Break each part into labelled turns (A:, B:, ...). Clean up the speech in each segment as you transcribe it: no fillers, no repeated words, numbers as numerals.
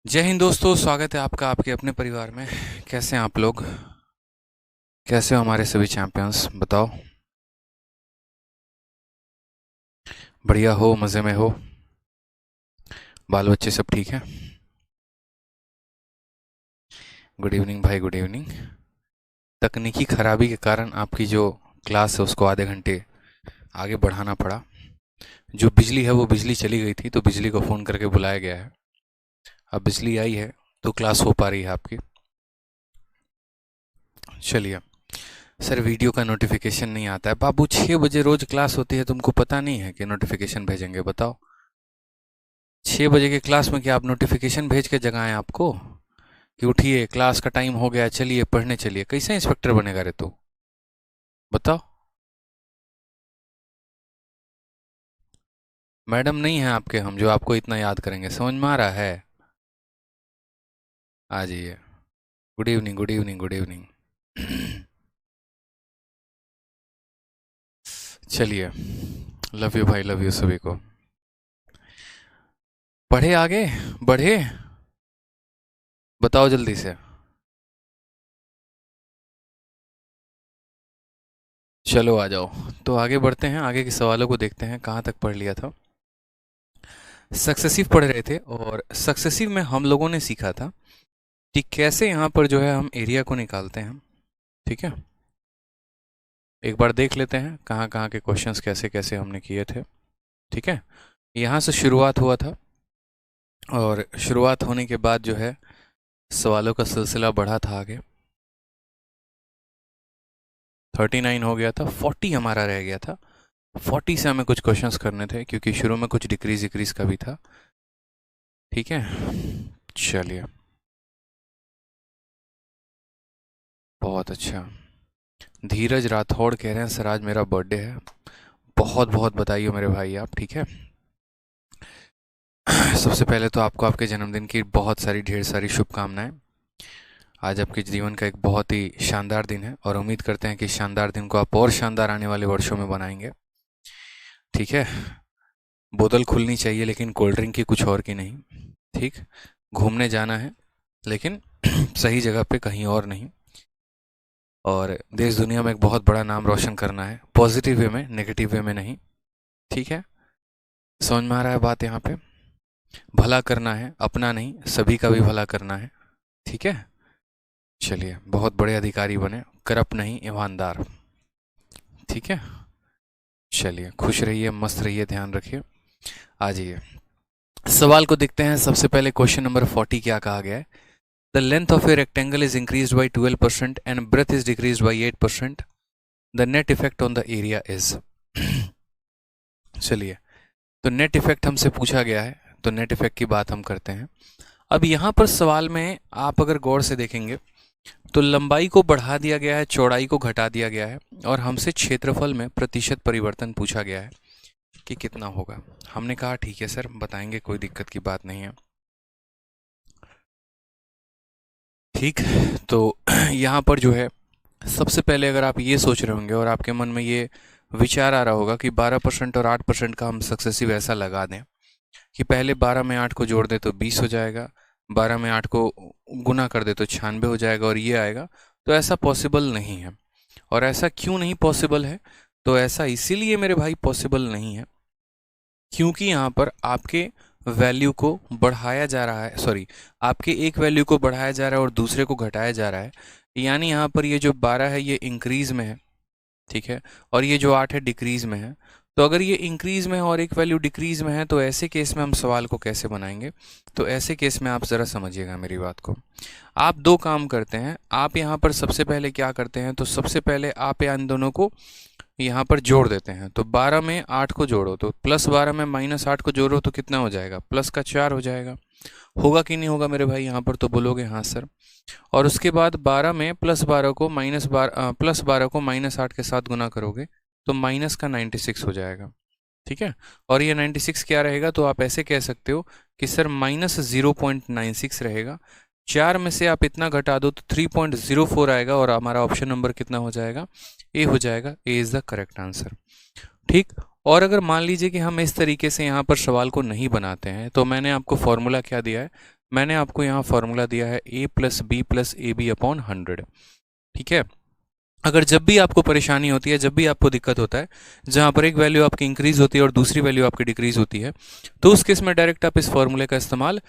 A: जय हिंद दोस्तों, स्वागत है आपका आपके अपने परिवार में। कैसे हैं आप लोग? कैसे हो हमारे सभी चैंपियंस? बताओ। बढ़िया हो, मज़े में हो? बाल बच्चे सब ठीक हैं? गुड इवनिंग भाई, गुड इवनिंग। तकनीकी खराबी के कारण आपकी जो क्लास है उसको आधे घंटे आगे बढ़ाना पड़ा। जो बिजली है वो बिजली चली गई थी तो बिजली को फ़ोन करके बुलाया गया है। अब बिजली आई है तो क्लास हो पा रही है आपकी। चलिए। सर, वीडियो का नोटिफिकेशन नहीं आता है। बाबू, 6 बजे रोज क्लास होती है, तुमको पता नहीं है कि नोटिफिकेशन भेजेंगे? बताओ। 6 बजे के क्लास में क्या आप नोटिफिकेशन भेज के जगाएं आपको कि उठिए क्लास का टाइम हो गया, चलिए पढ़ने चलिए? कैसे इंस्पेक्टर बनेगा रे तू? बताओ। मैडम नहीं है आपके हम जो आपको इतना याद करेंगे, समझ में आ रहा है? आ जाइए। Good evening, good evening, good evening. चलिए। लव यू भाई, लव यू सभी को। पढ़े आगे, बढ़े। बताओ जल्दी से। चलो आ जाओ। तो आगे बढ़ते हैं, आगे के सवालों को देखते हैं कहाँ तक पढ़ लिया था। सक्सेसिव पढ़ रहे थे और सक्सेसिव में हम लोगों ने सीखा था कि कैसे यहाँ पर जो है हम एरिया को निकालते हैं। ठीक है। एक बार देख लेते हैं कहाँ कहाँ के क्वेश्चंस कैसे कैसे हमने किए थे। ठीक है। यहाँ से शुरुआत हुआ था और शुरुआत होने के बाद जो है सवालों का सिलसिला बढ़ा था आगे। 39 हो गया था, 40 हमारा रह गया था। 40 से हमें कुछ क्वेश्चंस करने थे क्योंकि शुरू में कुछ डिक्रीज डिक्रीज का भी था। ठीक है। चलिए। बहुत अच्छा। धीरज राठौड़ कह रहे हैं सर आज मेरा बर्थडे है। बहुत बहुत बधाई हो मेरे भाई आप। ठीक है। सबसे पहले तो आपको आपके जन्मदिन की बहुत सारी ढेर सारी शुभकामनाएं। आज आपके जीवन का एक बहुत ही शानदार दिन है और उम्मीद करते हैं कि इस शानदार दिन को आप और शानदार आने वाले वर्षों में बनाएंगे। ठीक है। बोतल खुलनी चाहिए लेकिन कोल्ड ड्रिंक की, कुछ और की नहीं। ठीक। घूमने जाना है लेकिन सही जगह पे, कहीं और नहीं। और देश दुनिया में एक बहुत बड़ा नाम रोशन करना है, पॉजिटिव वे में, नेगेटिव वे में नहीं। ठीक है। समझ में आ रहा है बात यहाँ पे? भला करना है, अपना नहीं सभी का भी भला करना है। ठीक है। चलिए, बहुत बड़े अधिकारी बने, करप्ट नहीं, ईमानदार। ठीक है। चलिए, खुश रहिए, मस्त रहिए, ध्यान रखिए। आ जाइए, सवाल को देखते हैं। सबसे पहले क्वेश्चन नंबर 40 क्या कहा गया है? The length of a rectangle is increase by 12% and breadth is decrease by 8%। The net effect on the area is. चलिए, तो नेट इफेक्ट हमसे पूछा गया है तो नेट इफेक्ट की बात हम करते हैं। अब यहाँ पर सवाल में आप अगर गौर से देखेंगे तो लंबाई को बढ़ा दिया गया है, चौड़ाई को घटा दिया गया है और हमसे क्षेत्रफल में प्रतिशत परिवर्तन पूछा गया है कि कितना होगा। हमने कहा ठीक है सर, बताएंगे, कोई दिक्कत की बात नहीं है। ठीक। तो यहाँ पर जो है सबसे पहले अगर आप ये सोच रहे होंगे और आपके मन में ये विचार आ रहा होगा कि 12% और 8% का हम सक्सेसिव ऐसा लगा दें कि पहले 12 में 8 को जोड़ दे तो 20 हो जाएगा, 12 में 8 को गुना कर दे तो 96 हो जाएगा और ये आएगा। तो ऐसा पॉसिबल नहीं है। और ऐसा क्यों नहीं पॉसिबल है? तो ऐसा इसीलिए मेरे भाई पॉसिबल नहीं है क्योंकि यहाँ पर आपके वैल्यू को बढ़ाया जा रहा है, सॉरी, आपके एक वैल्यू को बढ़ाया जा रहा है और दूसरे को घटाया जा रहा है। यानी यहाँ पर ये जो 12 है ये इंक्रीज में है। ठीक है। और ये जो 8 है डिक्रीज में है। तो अगर ये इंक्रीज में है और एक वैल्यू डिक्रीज में है तो ऐसे केस में हम सवाल को कैसे बनाएंगे? तो ऐसे केस में आप ज़रा समझिएगा मेरी बात को। आप दो काम करते हैं। आप यहाँ पर सबसे पहले क्या करते हैं, तो सबसे पहले आप इन दोनों को यहाँ पर जोड़ देते हैं। तो 12 में 8 को जोड़ो तो +12 में -8 को जोड़ो तो कितना हो जाएगा? प्लस का 4 हो जाएगा। होगा कि नहीं होगा मेरे भाई? यहाँ पर तो बोलोगे हाँ सर। और उसके बाद 12 में +12 को +12 को -8 के साथ गुना करोगे तो माइनस का 96 हो जाएगा। ठीक है। और ये 96 क्या रहेगा? तो आप ऐसे कह सकते हो कि सर -0.96 रहेगा। 4 में से आप इतना घटा दो तो 3.04 आएगा और हमारा ऑप्शन नंबर कितना हो जाएगा? ए हो जाएगा। A is the correct answer. ठीक। और अगर मान लीजिए कि हम इस तरीके से यहाँ पर सवाल को नहीं बनाते हैं तो मैंने आपको फॉर्मूला क्या दिया है? मैंने आपको यहाँ फॉर्मूला दिया है a plus B plus A B upon 100। ठीक है, अगर जब भी आपको परेशानी होती है, जब भी आपको दिक्कत होता है, जहाँ पर एक वैल्यू आपकी इंक्रीज होती है और दूसरी वैल्यू आपकी डिक्रीज होती है, तो उस केस में डायरेक्ट आप इस फॉर्मूले का इस्तेमाल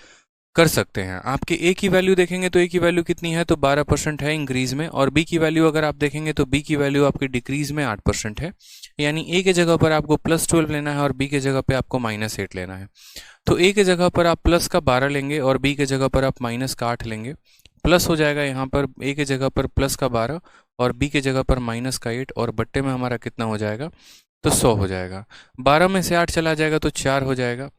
A: कर सकते हैं। आपके ए की वैल्यू देखेंगे तो ए की वैल्यू कितनी है, तो 12% है इंक्रीज में, और बी की वैल्यू अगर आप देखेंगे तो बी की वैल्यू आपकी डिक्रीज में 8% है। यानी ए के जगह पर आपको +12 लेना है और बी के जगह पे आपको -8 लेना है। तो ए के जगह पर आप प्लस का 12 लेंगे और बी के जगह पर आप माइनस का 8 लेंगे। प्लस हो जाएगा यहाँ पर ए के जगह पर प्लस का 12 और बी के जगह पर माइनस का 8, और बट्टे में हमारा कितना हो जाएगा, तो 100 हो जाएगा। 12 में से 8 चला जाएगा तो 4 हो जाएगा।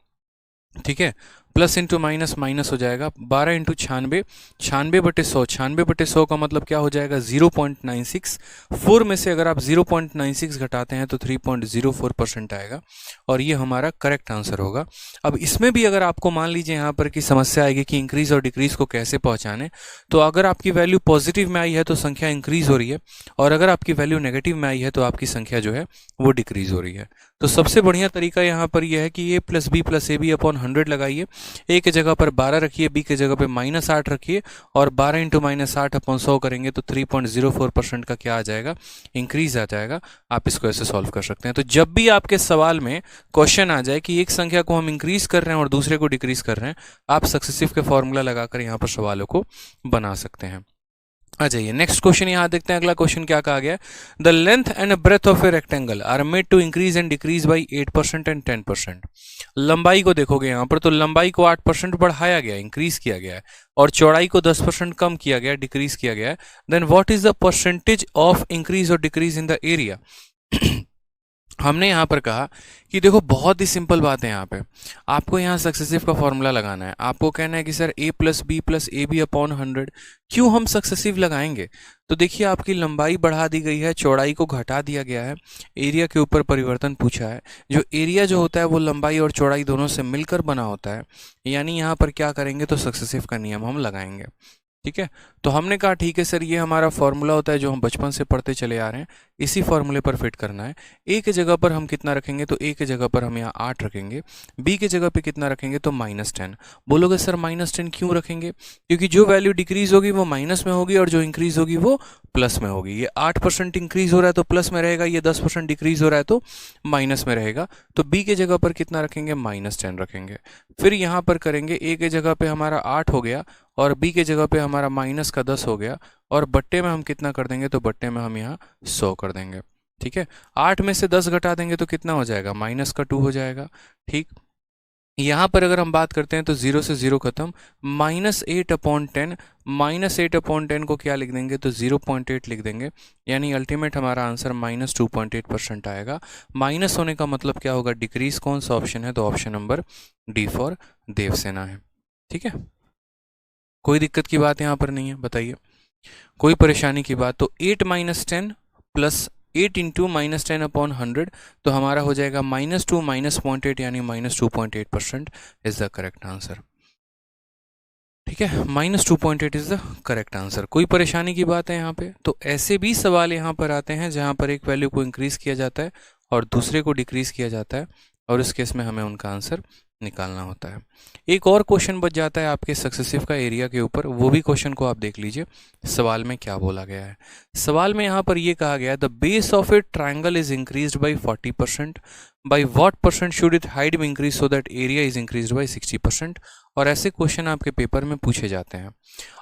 A: ठीक है, प्लस इंटू माइनस माइनस हो जाएगा। 12 इंटू 96, 96/100, 96/100 का मतलब क्या हो जाएगा, 0.96। 4 में से अगर आप 0.96 घटाते हैं तो 3.04% आएगा, और ये हमारा करेक्ट आंसर होगा। अब इसमें भी अगर आपको मान लीजिए यहाँ पर की समस्या आएगी कि इंक्रीज और डिक्रीज को कैसे पहचाने, तो अगर आपकी वैल्यू पॉजिटिव में आई है तो संख्या इंक्रीज हो रही है, और अगर आपकी वैल्यू नेगेटिव में आई है तो आपकी संख्या जो है वो डिक्रीज हो रही है। तो सबसे बढ़िया तरीका यहाँ पर यह है कि a plus B plus A B upon 100 लगाइए। ए के जगह पर 12 रखिए, बी के जगह पे -8 रखिए, और 12 इंटू -8 अपॉन 100 करेंगे तो 3.04% का क्या आ जाएगा, इंक्रीज आ जाएगा। आप इसको ऐसे सॉल्व कर सकते हैं। तो जब भी आपके सवाल में क्वेश्चन आ जाए कि एक संख्या को हम इंक्रीज कर रहे हैं और दूसरे को डिक्रीज कर रहे हैं, आप सक्सेसिव के फॉर्मूला लगाकर यहाँ पर सवालों को बना सकते हैं। आ जाइए नेक्स्ट क्वेश्चन यहाँ देखते हैं। अगला क्वेश्चन क्या कहा गया, the length and breadth of a rectangle are made to increase and decrease by 8% and 10%। लंबाई को देखोगे यहाँ पर, तो लंबाई को 8% बढ़ाया गया, इंक्रीज किया गया है, और चौड़ाई को 10% कम किया गया, डिक्रीज किया गया है। Then what is the percentage of increase और डिक्रीज इन द एरिया। हमने यहाँ पर कहा कि देखो बहुत ही सिंपल बात है, यहाँ पे आपको यहाँ सक्सेसिव का फॉर्मूला लगाना है। आपको कहना है कि sir a plus B plus A B upon 100, क्यों हम सक्सेसिव लगाएंगे। तो देखिए आपकी लंबाई बढ़ा दी गई है, चौड़ाई को घटा दिया गया है, एरिया के ऊपर परिवर्तन पूछा है। जो एरिया जो होता है वो लंबाई और चौड़ाई दोनों से मिलकर बना होता है, यानी यहाँ पर क्या करेंगे, तो सक्सेसिव का नियम हम लगाएंगे। ठीक है, तो हमने कहा ठीक है सर, ये हमारा फॉर्मूला होता है जो हम बचपन से पढ़ते चले आ रहे हैं, इसी फॉर्मूले पर फिट करना है। ए के जगह पर हम कितना रखेंगे, तो ए के जगह पर हम यहाँ 8 रखेंगे। बी के जगह पे कितना रखेंगे, तो -10। बोलोगे सर -10 क्यों रखेंगे, क्योंकि जो वैल्यू डिक्रीज होगी वो माइनस में होगी और जो इंक्रीज होगी वो प्लस में होगी। ये 8% इंक्रीज हो रहा है तो प्लस में रहेगा, ये 10% डिक्रीज हो रहा है तो माइनस में रहेगा। तो बी के जगह पर कितना रखेंगे, -10 रखेंगे। फिर यहाँ पर करेंगे, ए के जगह पे हमारा 8 हो गया और बी के जगह पे हमारा -10 हो गया, और बट्टे में हम कितना कर देंगे, तो बट्टे में हम यहाँ 100 कर देंगे। ठीक है, 8 में से 10 घटा देंगे तो कितना हो जाएगा, -2 हो जाएगा। ठीक, यहाँ पर अगर हम बात करते हैं तो 0 से 0 खत्म, -8/10, -8/10 को क्या लिख देंगे, तो 0.8 लिख देंगे, यानी अल्टीमेट हमारा आंसर -2.8% आएगा। माइनस होने का मतलब क्या होगा, डिक्रीज। कौन सा ऑप्शन है, तो option number D for Devsena है। ठीक है, कोई दिक्कत की बात यहाँ पर नहीं है, बताइए कोई परेशानी की बात। तो 8 - 10 प्लस 8 इंटू -10 अपॉन 100, तो हमारा हो जाएगा -2 -0.8, यानी -2.8% इज द करेक्ट आंसर। ठीक है, -2.8 इज द करेक्ट आंसर। कोई परेशानी की बात है यहाँ पे। तो ऐसे भी सवाल यहाँ पर आते हैं जहाँ पर एक वैल्यू को इंक्रीज किया जाता है और दूसरे को डिक्रीज किया जाता है, और इस केस में हमें उनका आंसर निकालना होता है। एक और क्वेश्चन बच जाता है आपके सक्सेसिव का एरिया के ऊपर, वो भी क्वेश्चन को आप देख लीजिए सवाल में क्या बोला गया है। सवाल में यहाँ पर ये कहा गया है, the base of A triangle is increased by 40%, by what percent should it height be increase so that area is increased by 60%। और ऐसे क्वेश्चन आपके पेपर में पूछे जाते हैं।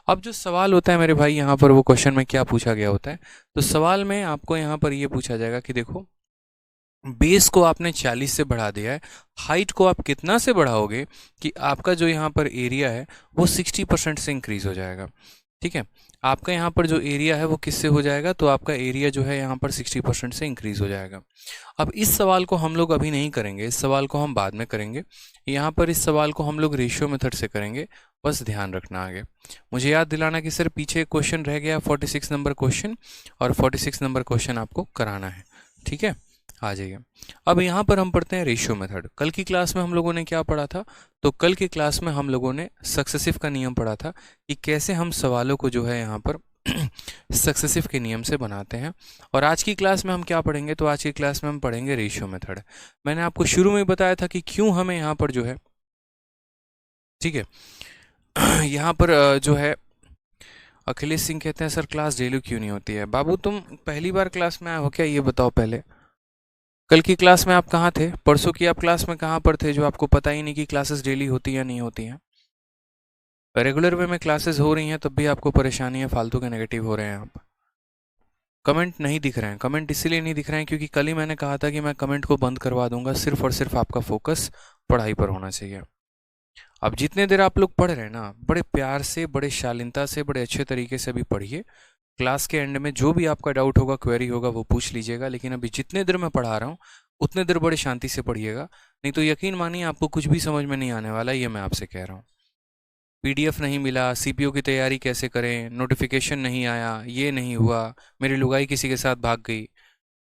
A: अब जो सवाल होता है मेरे भाई, यहाँ पर वो क्वेश्चन में क्या पूछा गया होता है, तो सवाल में आपको यहाँ पर ये पूछा जाएगा कि देखो बेस को आपने 40 से बढ़ा दिया है, हाइट को आप कितना से बढ़ाओगे कि आपका जो यहाँ पर एरिया है वो 60% से इंक्रीज हो जाएगा। ठीक है, आपका यहाँ पर जो एरिया है वो किससे हो जाएगा, तो आपका एरिया जो है यहाँ पर 60% से इंक्रीज हो जाएगा। अब इस सवाल को हम लोग अभी नहीं करेंगे, इस सवाल को हम बाद में करेंगे। यहाँ पर इस सवाल को हम लोग रेशियो मेथड से करेंगे, बस ध्यान रखना। आगे मुझे याद दिलाना कि सर पीछे क्वेश्चन रह गया 46 नंबर क्वेश्चन, और 46 नंबर क्वेश्चन आपको कराना है। ठीक है, आ जाइए। अब यहाँ पर हम पढ़ते हैं रेशियो मेथड। कल की क्लास में हम लोगों ने क्या पढ़ा था, तो कल की क्लास में हम लोगों ने सक्सेसिव का नियम पढ़ा था कि कैसे हम सवालों को जो है यहाँ पर सक्सेसिव के नियम से बनाते हैं। और आज की क्लास में हम क्या पढ़ेंगे, तो आज की क्लास में हम पढ़ेंगे रेशियो मेथड। मैंने आपको शुरू में बताया था कि क्यों हमें यहाँ पर जो है, ठीक है, यहाँ पर जो है अखिलेश सिंह कहते हैं सर क्लास डेली क्यों नहीं होती है। बाबू तुम पहली बार क्लास में आए हो क्या, ये बताओ पहले। कल की क्लास में आप कहाँ थे, परसों की आप क्लास में कहाँ पर थे, जो आपको पता ही नहीं कि क्लासेस डेली होती या नहीं होती हैं। रेगुलर वे में क्लासेस हो रही हैं तब भी आपको परेशानी है, फालतू के नेगेटिव हो रहे हैं आप। कमेंट नहीं दिख रहे हैं, कमेंट इसीलिए नहीं दिख रहे हैं क्योंकि कल ही मैंने कहा था कि मैं कमेंट को बंद करवा दूंगा, सिर्फ और सिर्फ आपका फोकस पढ़ाई पर होना चाहिए। अब जितने देर आप लोग पढ़ रहे हैं ना, बड़े प्यार से, बड़े शालीनता से, बड़े अच्छे तरीके से अभी पढ़िए। क्लास के एंड में जो भी आपका डाउट होगा, क्वेरी होगा, वो पूछ लीजिएगा, लेकिन अभी जितने देर मैं पढ़ा रहा हूँ उतने देर बड़े शांति से पढ़िएगा, नहीं तो यकीन मानिए आपको कुछ भी समझ में नहीं आने वाला, ये मैं आपसे कह रहा हूँ। पीडीएफ नहीं मिला, सीपीयू की तैयारी कैसे करें, नोटिफिकेशन नहीं आया, ये नहीं हुआ, मेरी लुगाई किसी के साथ भाग गई,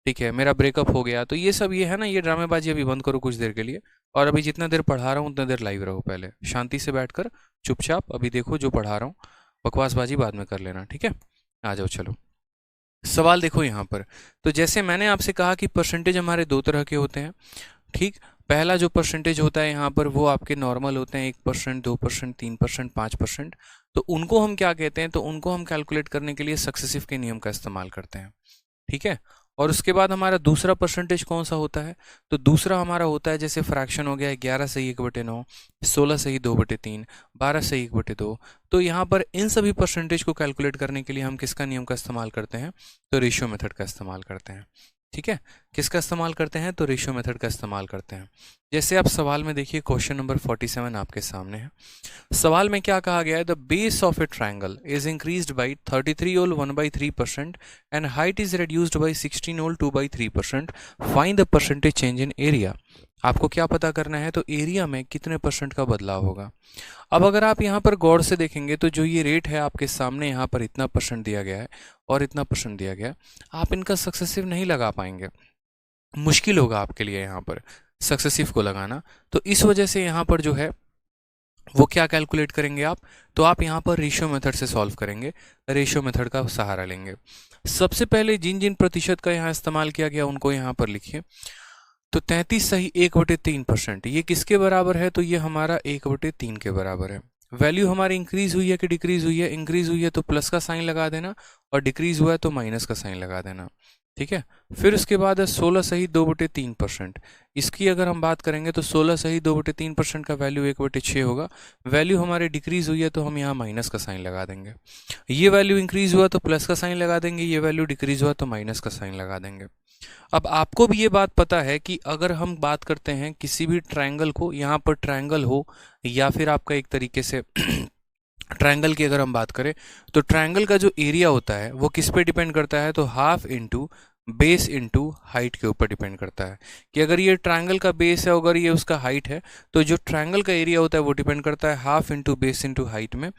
A: ठीक है, मेरा ब्रेकअप हो गया, तो ये सब ये है ना, ये ड्रामेबाजी अभी बंद करो कुछ देर के लिए। और अभी जितना देर पढ़ा रहा हूँ उतना देर लाइव रहो, पहले शांति से बैठकर चुपचाप अभी देखो जो पढ़ा रहा हूँ, बकवासबाजी बाद में कर लेना, ठीक है। आ जाओ चलो, सवाल देखो यहाँ पर। तो जैसे मैंने आपसे कहा कि परसेंटेज हमारे दो तरह के होते हैं, ठीक। पहला जो परसेंटेज होता है यहाँ पर वो आपके नॉर्मल होते हैं, 1%, 2%, 3%, 5%। तो उनको हम क्या कहते हैं, तो उनको हम कैलकुलेट करने के लिए सक्सेसिव के नियम का इस्तेमाल करते हैं, ठीक है। और उसके बाद हमारा दूसरा परसेंटेज कौन सा होता है, तो दूसरा हमारा होता है जैसे फ्रैक्शन हो गया 11 सही 1/9, 16 सही 2/3, 12 सही 1/2। तो यहाँ पर इन सभी परसेंटेज को कैलकुलेट करने के लिए हम किसका नियम का इस्तेमाल करते हैं, तो रेशियो मेथड का इस्तेमाल करते हैं, ठीक है। किसका इस्तेमाल करते हैं, तो रेशियो मेथड का इस्तेमाल करते हैं। जैसे आप सवाल में देखिए, क्वेश्चन नंबर 47 आपके सामने है। सवाल में क्या कहा गया है, the base of a triangle is increased by 33 whole 1/3% एंड height is reduced by 16 whole 2/3%, find the percentage change in area. आपको क्या पता करना है, तो एरिया में कितने परसेंट का बदलाव होगा। अब अगर आप यहाँ पर गौर से देखेंगे तो जो ये रेट है आपके सामने, यहाँ पर इतना परसेंट दिया गया है और इतना परसेंट दिया गया है, आप इनका सक्सेसिव नहीं लगा पाएंगे, मुश्किल होगा आपके लिए यहाँ पर सक्सेसिव को लगाना। तो इस वजह से यहाँ पर जो है वो क्या कैलकुलेट करेंगे आप, तो आप यहाँ पर रेशियो मेथड से सॉल्व करेंगे, रेशियो मेथड का सहारा लेंगे। सबसे पहले जिन जिन प्रतिशत का यहाँ इस्तेमाल किया गया उनको यहाँ पर लिखिए। तो 33 सही 1/3%, ये किसके बराबर है, तो ये हमारा 1/3 के बराबर है। वैल्यू हमारी इंक्रीज हुई है कि डिक्रीज हुई है, इंक्रीज हुई है तो प्लस का साइन लगा देना, और डिक्रीज हुआ है तो माइनस का साइन लगा देना, ठीक है। फिर उसके बाद है 16 सही 2/3%। इसकी अगर हम बात करेंगे तो 16 सही 2/3% का वैल्यू 1/6 होगा। वैल्यू हमारी डिक्रीज हुई है तो हम यहाँ माइनस का साइन लगा देंगे। ये वैल्यू इंक्रीज हुआ तो प्लस का साइन लगा देंगे, ये वैल्यू डिक्रीज हुआ तो माइनस का साइन लगा देंगे। अब आपको भी ये बात पता है कि अगर हम बात करते हैं किसी भी ट्रायंगल को, यहाँ पर ट्रायंगल हो या फिर आपका एक तरीके से ट्रायंगल की अगर हम बात करें, तो ट्रायंगल का जो एरिया होता है वो किस पे डिपेंड करता है, तो half into base into height के ऊपर डिपेंड करता है। कि अगर ये ट्रायंगल का बेस है, अगर ये उसका हाइट है, तो जो ट्रायंगल का एरिया होता है वो डिपेंड करता है half into base into height में,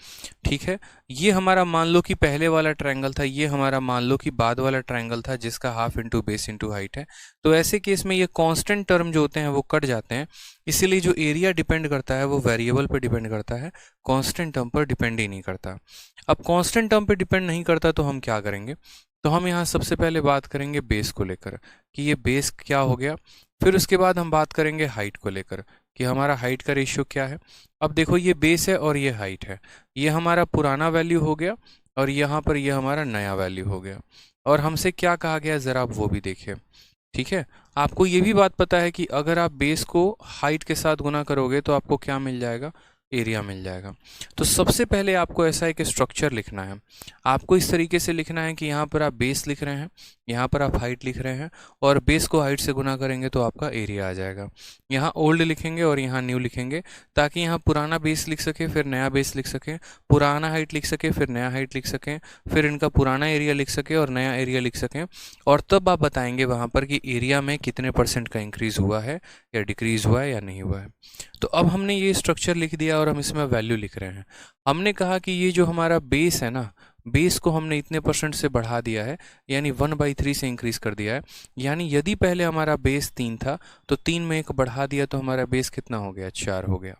A: ठीक है। ये हमारा मान लो कि पहले वाला ट्रायंगल था, ये हमारा मान लो कि बाद वाला ट्रायंगल था जिसका half into base into height है। तो ऐसे केस में ये कांस्टेंट टर्म जो होते हैं वो कट जाते हैं, इसीलिए जो एरिया डिपेंड करता है वो वेरिएबल पर डिपेंड करता है, कांस्टेंट टर्म पर डिपेंड ही नहीं करता। अब कांस्टेंट टर्म पर डिपेंड नहीं करता तो हम क्या करेंगे, तो हम यहाँ सबसे पहले बात करेंगे बेस को लेकर कि ये बेस क्या हो गया। फिर उसके बाद हम बात करेंगे हाइट को लेकर कि हमारा हाइट का रेशियो क्या है। अब देखो ये बेस है और ये हाइट है, ये हमारा पुराना वैल्यू हो गया और यहाँ पर ये हमारा नया वैल्यू हो गया। और हमसे क्या कहा गया ज़रा आप वो भी देखिए, ठीक है। आपको ये भी बात पता है कि अगर आप बेस को हाइट के साथ गुना करोगे तो आपको क्या मिल जाएगा, एरिया मिल जाएगा। तो सबसे पहले आपको ऐसा एक स्ट्रक्चर लिखना है, आपको इस तरीके से लिखना है कि यहाँ पर आप बेस लिख रहे हैं, यहाँ पर आप हाइट लिख रहे हैं, और बेस को हाइट से गुना करेंगे तो आपका एरिया आ जाएगा। यहाँ ओल्ड लिखेंगे और यहाँ न्यू लिखेंगे, ताकि यहाँ पुराना बेस लिख सके फिर नया बेस लिख सकें, पुराना हाइट लिख सके फिर नया हाइट लिख सकें, फिर इनका पुराना एरिया लिख सके और नया एरिया लिख सकें, और तब आप बताएंगे वहाँ पर कि एरिया में कितने % का इंक्रीज हुआ है या डिक्रीज हुआ है या नहीं हुआ है। तो अब हमने ये स्ट्रक्चर लिख दिया और हम इसमें वैल्यू लिख रहे हैं। हमने कहा कि ये जो हमारा बेस है ना, बेस को हमने इतने % से बढ़ा दिया है, यानी 1/3 से इंक्रीज कर दिया है। यानी यदि पहले हमारा बेस 3 था तो 3 में 1 बढ़ा दिया तो हमारा बेस कितना हो गया, 4 हो गया,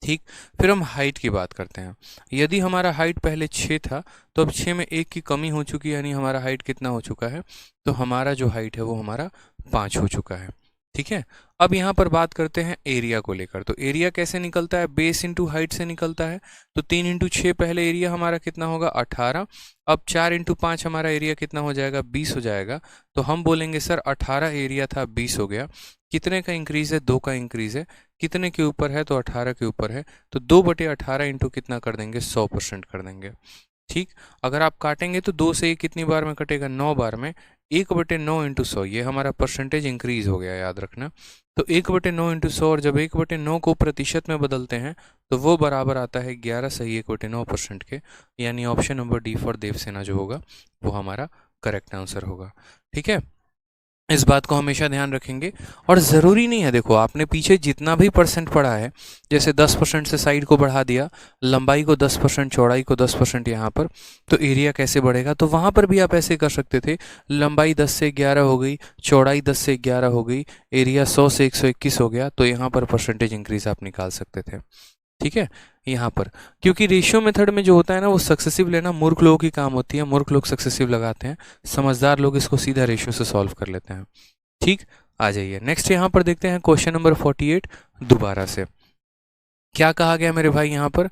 A: ठीक। फिर हम हाइट की बात करते हैं। यदि हमारा हाइट पहले 6 था तो अब 6 में 1 की कमी हो चुकी है, यानी हमारा हाइट कितना हो चुका है, तो हमारा जो हाइट है वो हमारा 5 हो चुका है, ठीक है। अब यहाँ पर बात करते हैं एरिया को लेकर। तो एरिया कैसे निकलता है, बेस इंटू हाइट से निकलता है। तो 3 इंटू 6 पहले एरिया हमारा कितना होगा 18। अब 4 इंटू 5 हमारा एरिया कितना हो जाएगा 20 हो जाएगा। तो हम बोलेंगे सर 18 एरिया था 20 हो गया। कितने का इंक्रीज है, 2 का इंक्रीज है। कितने के ऊपर है, तो 18 के ऊपर है। तो 2/18 इंटू कितना कर देंगे 100% कर देंगे। ठीक। अगर आप काटेंगे तो 2 से 1 कितनी बार में कटेगा 9 बार में। 1/9 इंटू 100 ये हमारा परसेंटेज इंक्रीज हो गया, याद रखना। तो 1/9 इंटू 100, और जब 1/9 को प्रतिशत में बदलते हैं तो वो बराबर आता है 11 सही 1/9% के। यानी option number D for Devsena जो होगा वो हमारा करेक्ट आंसर होगा। ठीक है, इस बात को हमेशा ध्यान रखेंगे। और ज़रूरी नहीं है, देखो आपने पीछे जितना भी परसेंट पढ़ा है, जैसे 10% से साइड को बढ़ा दिया, लंबाई को 10%, चौड़ाई को 10% यहाँ पर, तो एरिया कैसे बढ़ेगा। तो वहाँ पर भी आप ऐसे कर सकते थे, लंबाई 10 से 11 हो गई, चौड़ाई 10 से 11 हो गई, एरिया 100 से 121 हो गया, तो यहाँ पर परसेंटेज इंक्रीज आप निकाल सकते थे। ठीक है, यहाँ पर क्योंकि रेशियो मेथड में जो होता है ना वो सक्सेसिव लेना मूर्ख लोगों की काम होती है, मूर्ख लोग सक्सेसिव लगाते हैं, समझदार लोग इसको सीधा रेशियो से सॉल्व कर लेते हैं। ठीक, आ जाइए नेक्स्ट यहाँ पर देखते हैं क्वेश्चन नंबर 48 दोबारा से। क्या कहा गया मेरे भाई यहाँ पर,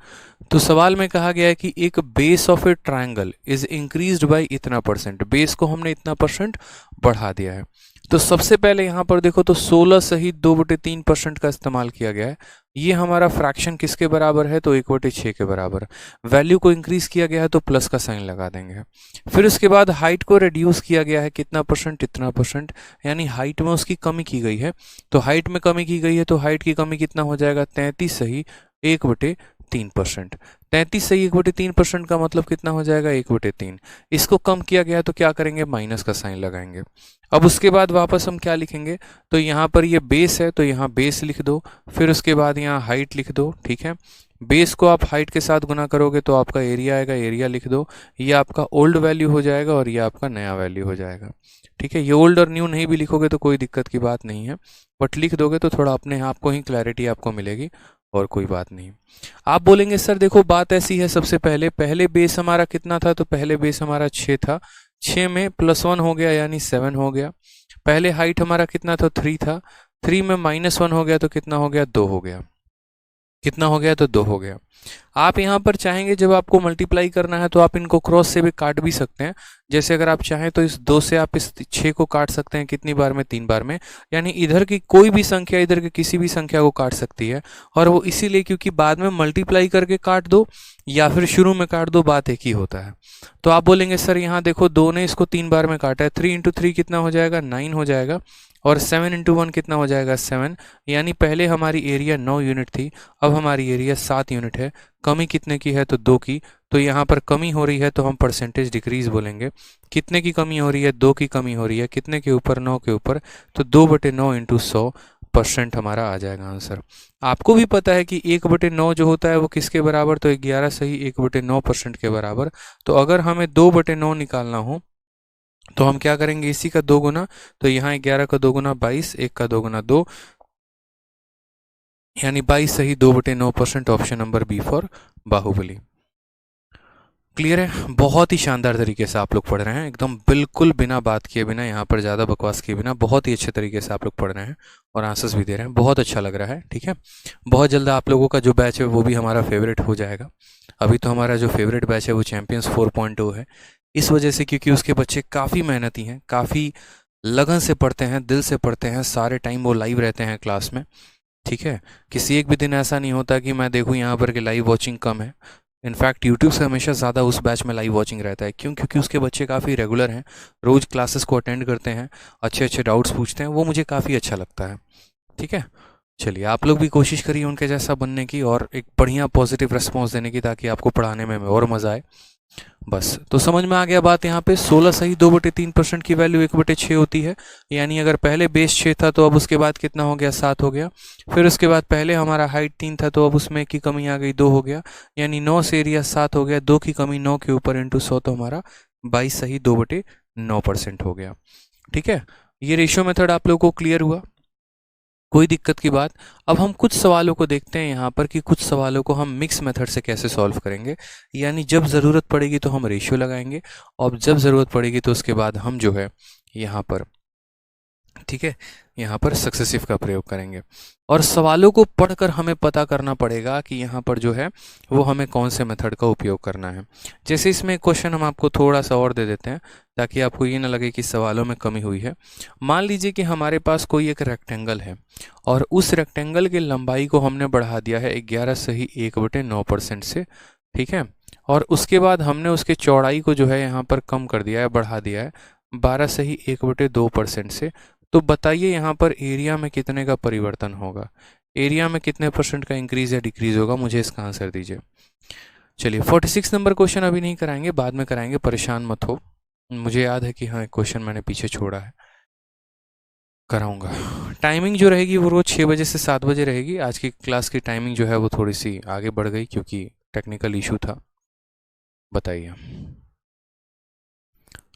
A: तो सवाल में कहा गया है कि एक base of a triangle is increased by इतना परसेंट, बेस को हमने इतना परसेंट बढ़ा दिया है। तो सबसे पहले यहाँ पर देखो तो 16 सहित 2/3% का इस्तेमाल किया गया है। ये हमारा फ्रैक्शन किसके बराबर है, तो 1/6 के बराबर। वैल्यू को इंक्रीज किया गया है तो प्लस का साइन लगा देंगे। फिर उसके बाद हाइट को रिड्यूस किया गया है, कितना परसेंट, इतना परसेंट, यानी हाइट में उसकी कमी की गई है। तो हाइट में कमी की गई है तो हाइट की कमी कितना हो जाएगा 33 सही 1/3%। 33 सही 1/3% का मतलब कितना हो जाएगा 1/3। इसको कम किया गया तो क्या करेंगे, माइनस का साइन लगाएंगे। अब उसके बाद वापस हम क्या लिखेंगे, तो यहाँ पर ये बेस है तो यहाँ बेस लिख दो, फिर उसके बाद यहाँ हाइट लिख दो। ठीक है, बेस को आप हाइट के साथ गुना करोगे तो आपका एरिया आएगा, एरिया लिख दो। ये आपका ओल्ड वैल्यू हो जाएगा और ये आपका नया वैल्यू हो जाएगा। ठीक है, ये ओल्ड और न्यू नहीं भी लिखोगे तो कोई दिक्कत की बात नहीं है, बट लिख दोगे तो थोड़ा अपने आप को ही क्लैरिटी आपको मिलेगी, और कोई बात नहीं। आप बोलेंगे सर देखो बात ऐसी है, सबसे पहले पहले बेस हमारा कितना था, तो पहले बेस हमारा 6 था, 6 में +1 हो गया यानी 7 हो गया। पहले हाइट हमारा कितना था 3 था, 3 में -1 हो गया तो कितना हो गया 2 हो गया। कितना हो गया, तो 2 हो गया। आप यहाँ पर चाहेंगे जब आपको मल्टीप्लाई करना है तो आप इनको क्रॉस से भी काट भी सकते हैं। जैसे अगर आप चाहें तो इस 2 से आप इस 6 को काट सकते हैं, कितनी बार में, 3 बार में। यानी इधर की कोई भी संख्या इधर की किसी भी संख्या को काट सकती है, और वो इसीलिए क्योंकि बाद में मल्टीप्लाई करके काट दो या फिर शुरू में काट दो, बात एक ही होता है। तो आप बोलेंगे सर यहाँ देखो 2 ने इसको 3 बार में काटा है, 3 इंटू 3 कितना हो जाएगा 9 हो जाएगा, और 7 इंटू 1 कितना हो जाएगा 7। यानी पहले हमारी एरिया 9 यूनिट थी, अब हमारी एरिया 7 यूनिट है। कमी कितने की है, तो 2 की। तो यहाँ पर कमी हो रही है तो हम परसेंटेज डिक्रीज बोलेंगे। कितने की कमी हो रही है, 2 की कमी हो रही है, कितने के ऊपर, 9 के ऊपर। तो 2/9 इंटू 100% हमारा आ जाएगा आंसर। आपको भी पता है कि 1/9 जो होता है वो किसके बराबर, तो 11 सही 1/9% के बराबर। तो अगर हमें 2/9 निकालना हो तो हम क्या करेंगे, इसी का 2 गुना। तो यहाँ 11 का 2 गुना 22, 1 का 2 गुना 2, यानी 22 सही 2/9%। Option number B for Baahubali. Clear है, बहुत ही शानदार तरीके से आप लोग पढ़ रहे हैं, एकदम बिल्कुल बिना बात किए बिना, यहाँ पर ज़्यादा बकवास किए बिना बहुत ही अच्छे तरीके से आप लोग पढ़ रहे हैं और आंसर्स भी दे रहे हैं, बहुत अच्छा लग रहा है। ठीक है, बहुत जल्द आप लोगों का जो बैच है वो भी हमारा फेवरेट हो जाएगा। अभी तो हमारा जो फेवरेट बैच है वो चैम्पियंस 4.0 है, इस वजह से क्योंकि उसके बच्चे काफ़ी मेहनती हैं, काफ़ी लगन से पढ़ते हैं, दिल से पढ़ते हैं, सारे टाइम वो लाइव रहते हैं क्लास में। ठीक है, किसी एक भी दिन ऐसा नहीं होता कि मैं देखूँ यहाँ पर कि लाइव वॉचिंग कम है। इनफैक्ट यूट्यूब से हमेशा ज़्यादा उस बैच में लाइव वॉचिंग रहता है। क्यों? क्योंकि उसके बच्चे काफ़ी रेगुलर हैं, रोज़ क्लासेस को अटेंड करते हैं, अच्छे अच्छे डाउट्स पूछते हैं, वो मुझे काफ़ी अच्छा लगता है। ठीक है, चलिए आप लोग भी कोशिश करिए उनके जैसा बनने की और एक बढ़िया पॉजिटिव रिस्पॉन्स देने की, ताकि आपको पढ़ाने में और मज़ा आए। बस तो समझ में आ गया बात। यहाँ पे 16 सही 2/3% की वैल्यू 1/6 होती है। यानी अगर पहले बेस 6 था तो अब उसके बाद कितना हो गया 7 हो गया। फिर उसके बाद पहले हमारा हाइट 3 था तो अब उसमें की कमी आ गई 2 हो गया, यानी 9 से एरिया 7 हो गया, 2 की कमी 9 के ऊपर इंटू 100, तो हमारा 22 सही 2/9% हो गया। ठीक है, ये रेशियो मेथड आप लोगों को क्लियर हुआ, कोई दिक्कत की बात। अब हम कुछ सवालों को देखते हैं यहाँ पर कि कुछ सवालों को हम मिक्स मेथड से कैसे सॉल्व करेंगे। यानी जब ज़रूरत पड़ेगी तो हम रेशियो लगाएंगे, और जब ज़रूरत पड़ेगी तो उसके बाद हम जो है यहाँ पर ठीक है, यहाँ पर सक्सेसिव का प्रयोग करेंगे और सवालों को पढ़कर हमें पता करना पड़ेगा कि यहाँ पर जो है वो हमें कौन से मेथड का उपयोग करना है। जैसे इसमें क्वेश्चन हम आपको थोड़ा सा और दे देते हैं ताकि आपको ये ना लगे कि सवालों में कमी हुई है। मान लीजिए कि हमारे पास कोई एक रेक्टेंगल है और उस रेक्टेंगल की लंबाई को हमने बढ़ा दिया है 11/1/9% से, ठीक है, और उसके बाद हमने उसके चौड़ाई को जो है यहाँ पर कम कर दिया है, बढ़ा दिया है 12/1/2% से। तो बताइए यहाँ पर एरिया में कितने का परिवर्तन होगा, एरिया में कितने परसेंट का इंक्रीज या डिक्रीज होगा, मुझे इसका आंसर दीजिए। चलिए 46 नंबर क्वेश्चन अभी नहीं कराएंगे, बाद में कराएंगे, परेशान मत हो। मुझे याद है कि हाँ एक क्वेश्चन मैंने पीछे छोड़ा है, कराऊंगा। टाइमिंग जो रहेगी वो रोज़ 6 बजे से 7 बजे रहेगी। आज की क्लास की टाइमिंग जो है वो थोड़ी सी आगे बढ़ गई क्योंकि टेक्निकल इशू था। बताइए,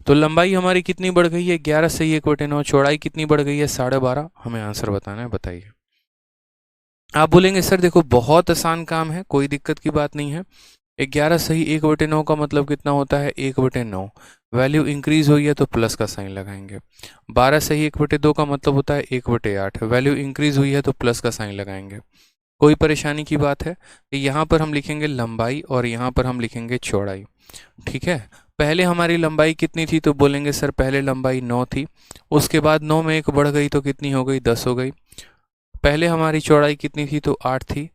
A: तो लंबाई हमारी कितनी बढ़ गई है 11/1/9, चौड़ाई कितनी बढ़ गई है 12.5, हमें आंसर बताना है, बताइए। आप बोलेंगे सर देखो बहुत आसान काम है, कोई दिक्कत की बात नहीं है। 11/1/9 का मतलब कितना होता है 1/9, वैल्यू इंक्रीज हुई है तो प्लस का साइन लगाएंगे। 12/1/2 का मतलब होता है 1/8, वैल्यू इंक्रीज हुई है तो प्लस का साइन लगाएंगे। कोई परेशानी की बात है कि यहाँ पर हम लिखेंगे लंबाई और यहाँ पर हम लिखेंगे चौड़ाई, ठीक है। पहले हमारी लंबाई कितनी थी तो बोलेंगे सर पहले लंबाई 9 थी, उसके बाद 9 में एक बढ़ गई तो कितनी हो गई 10 हो गई। पहले हमारी चौड़ाई कितनी थी तो 8 थी,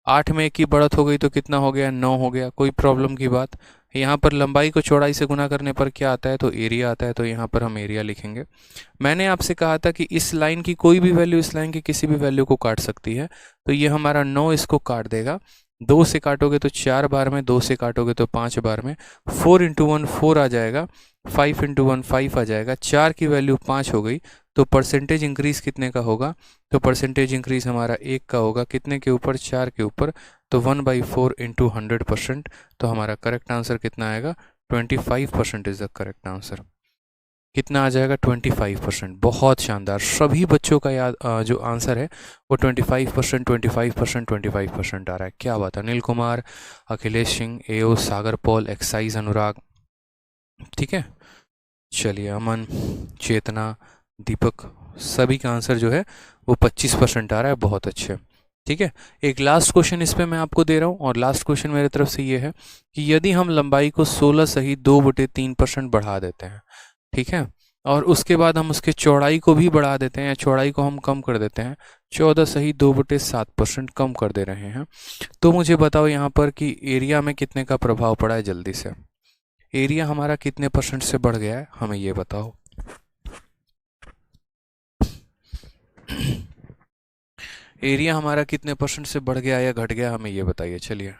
A: 8 में एक की बढ़त हो गई तो कितना हो गया 9 हो गया। कोई प्रॉब्लम की बात, यहाँ पर लंबाई को चौड़ाई से गुना करने पर क्या आता है तो एरिया आता है, तो यहाँ पर हम एरिया लिखेंगे। मैंने आपसे कहा था कि इस लाइन की कोई भी वैल्यू इस लाइन की किसी भी वैल्यू को काट सकती है, तो ये हमारा 9 इसको काट देगा। 2 से काटोगे तो 4 बार में, 2 से काटोगे तो 5 बार में, 4 इंटू 1 4 आ जाएगा, 5 इंटू 1 5 आ जाएगा, 4 की वैल्यू 5 हो गई। तो परसेंटेज इंक्रीज कितने का होगा, तो परसेंटेज इंक्रीज हमारा 1 का होगा, कितने के ऊपर 4 के ऊपर, तो 1/4 इंटू 100%। तो हमारा करेक्ट आंसर कितना आएगा 25% इज द करेक्ट आंसर। कितना आ जाएगा 25%। बहुत शानदार, सभी बच्चों का याद जो आंसर है वो 25%, 25%, 25% आ रहा है। क्या बात है, अनिल कुमार, अखिलेश सिंह, एओ, सागर पॉल, एक्साइज अनुराग, ठीक है। चलिए अमन, चेतना, दीपक, सभी का आंसर जो है वो 25% आ रहा है, बहुत अच्छे, ठीक है। एक लास्ट क्वेश्चन इस पे मैं आपको दे रहा हूँ और लास्ट क्वेश्चन मेरे तरफ से ये है कि यदि हम लंबाई को 16/2/3% बढ़ा देते हैं, ठीक है, और उसके बाद हम उसके चौड़ाई को भी बढ़ा देते हैं या चौड़ाई को हम कम कर देते हैं, 14/2/7% कम कर दे रहे हैं, तो मुझे बताओ यहाँ पर कि एरिया में कितने का प्रभाव पड़ा है, जल्दी से। एरिया हमारा कितने परसेंट से बढ़ गया है, हमें ये बताओ। एरिया हमारा कितने परसेंट से बढ़ गया या घट गया, हमें ये बताइए। चलिए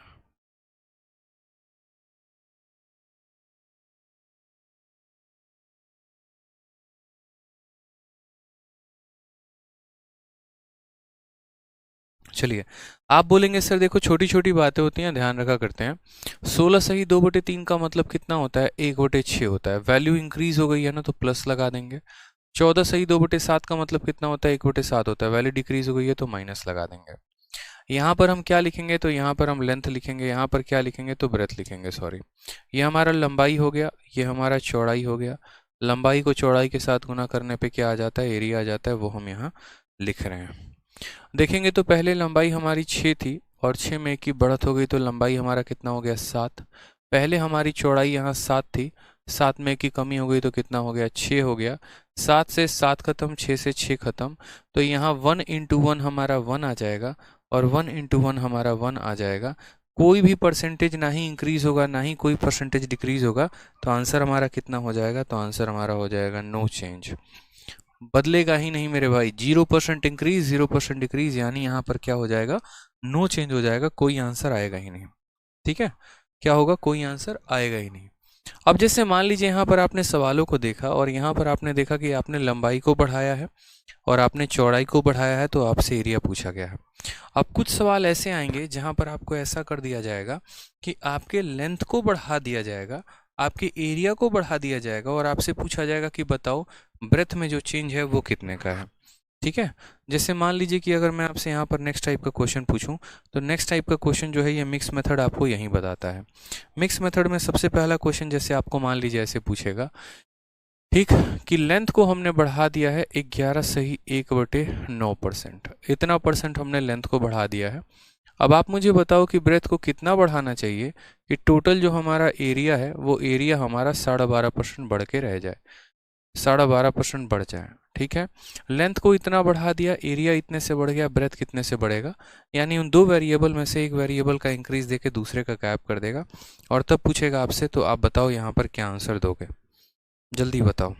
A: चलिए, आप बोलेंगे सर देखो छोटी छोटी बातें होती हैं, ध्यान रखा करते हैं। 16/2/3 का मतलब कितना होता है 1/6 होता है, वैल्यू इंक्रीज हो गई है ना तो प्लस लगा देंगे। 14/2/7 का मतलब कितना होता है 1/7 होता है, वैल्यू डिक्रीज हो गई है तो माइनस लगा देंगे। यहाँ पर हम क्या लिखेंगे तो यहाँ पर हम लेंथ लिखेंगे, यहाँ पर क्या लिखेंगे तो ब्रेथ लिखेंगे, सॉरी। ये हमारा लंबाई हो गया, ये हमारा चौड़ाई हो गया। लंबाई को चौड़ाई के साथ गुना करने पे क्या आ जाता है, एरिया आ जाता है, वो हम यहाँ लिख रहे हैं। देखेंगे तो पहले लंबाई हमारी 6 थी और 6 में एक की बढ़त हो गई तो लंबाई हमारा कितना हो गया 7। पहले हमारी चौड़ाई यहाँ 7 थी, 7 में एक की कमी हो गई तो कितना हो गया 6 हो गया। 7 से 7 खत्म, 6 से 6 खत्म, तो यहाँ 1 इंटू 1 हमारा 1 आ जाएगा और 1 इंटू 1 हमारा 1 आ जाएगा। कोई भी परसेंटेज ना ही इंक्रीज होगा ना ही कोई परसेंटेज डिक्रीज होगा, तो आंसर हमारा कितना हो जाएगा, तो आंसर हमारा हो जाएगा नो चेंज, बदलेगा ही नहीं मेरे भाई। 0% इंक्रीज 0% डिक्रीज, यानी यहाँ पर क्या हो जाएगा नो चेंज हो जाएगा, कोई आंसर आएगा ही नहीं, ठीक है। क्या होगा, कोई आंसर आएगा ही नहीं। अब जैसे मान लीजिए यहाँ पर आपने सवालों को देखा और यहाँ पर आपने देखा कि आपने लंबाई को बढ़ाया है और आपने चौड़ाई को बढ़ाया है, तो आपसे एरिया पूछा गया है। अब कुछ सवाल ऐसे आएंगे जहाँ पर आपको ऐसा कर दिया जाएगा कि आपके लेंथ को बढ़ा दिया जाएगा, आपके एरिया को बढ़ा दिया जाएगा और आपसे पूछा जाएगा कि बताओ ब्रेथ में जो चेंज है वो कितने का है, ठीक है। जैसे मान लीजिए कि अगर मैं आपसे यहाँ पर नेक्स्ट टाइप का क्वेश्चन पूछूं, तो नेक्स्ट टाइप का क्वेश्चन जो है ये मिक्स मेथड आपको यही बताता है। मिक्स मेथड में सबसे पहला क्वेश्चन जैसे आपको मान लीजिए ऐसे पूछेगा ठीक, कि लेंथ को हमने बढ़ा दिया है 11/1/9%, इतना परसेंट हमने लेंथ को बढ़ा दिया है। अब आप मुझे बताओ कि ब्रेथ को कितना बढ़ाना चाहिए कि टोटल जो हमारा एरिया है वो एरिया हमारा 12.5% बढ़ के रह जाए, 12.5% बढ़ जाए। ठीक है, लेंथ को इतना बढ़ा दिया, एरिया इतने से बढ़ गया, ब्रेथ कितने से बढ़ेगा, यानी उन दो वेरिएबल में से एक वेरिएबल का इंक्रीज देके दूसरे का गैप कर देगा और तब पूछेगा आपसे, तो आप बताओ यहाँ पर क्या आंसर दोगे, जल्दी बताओ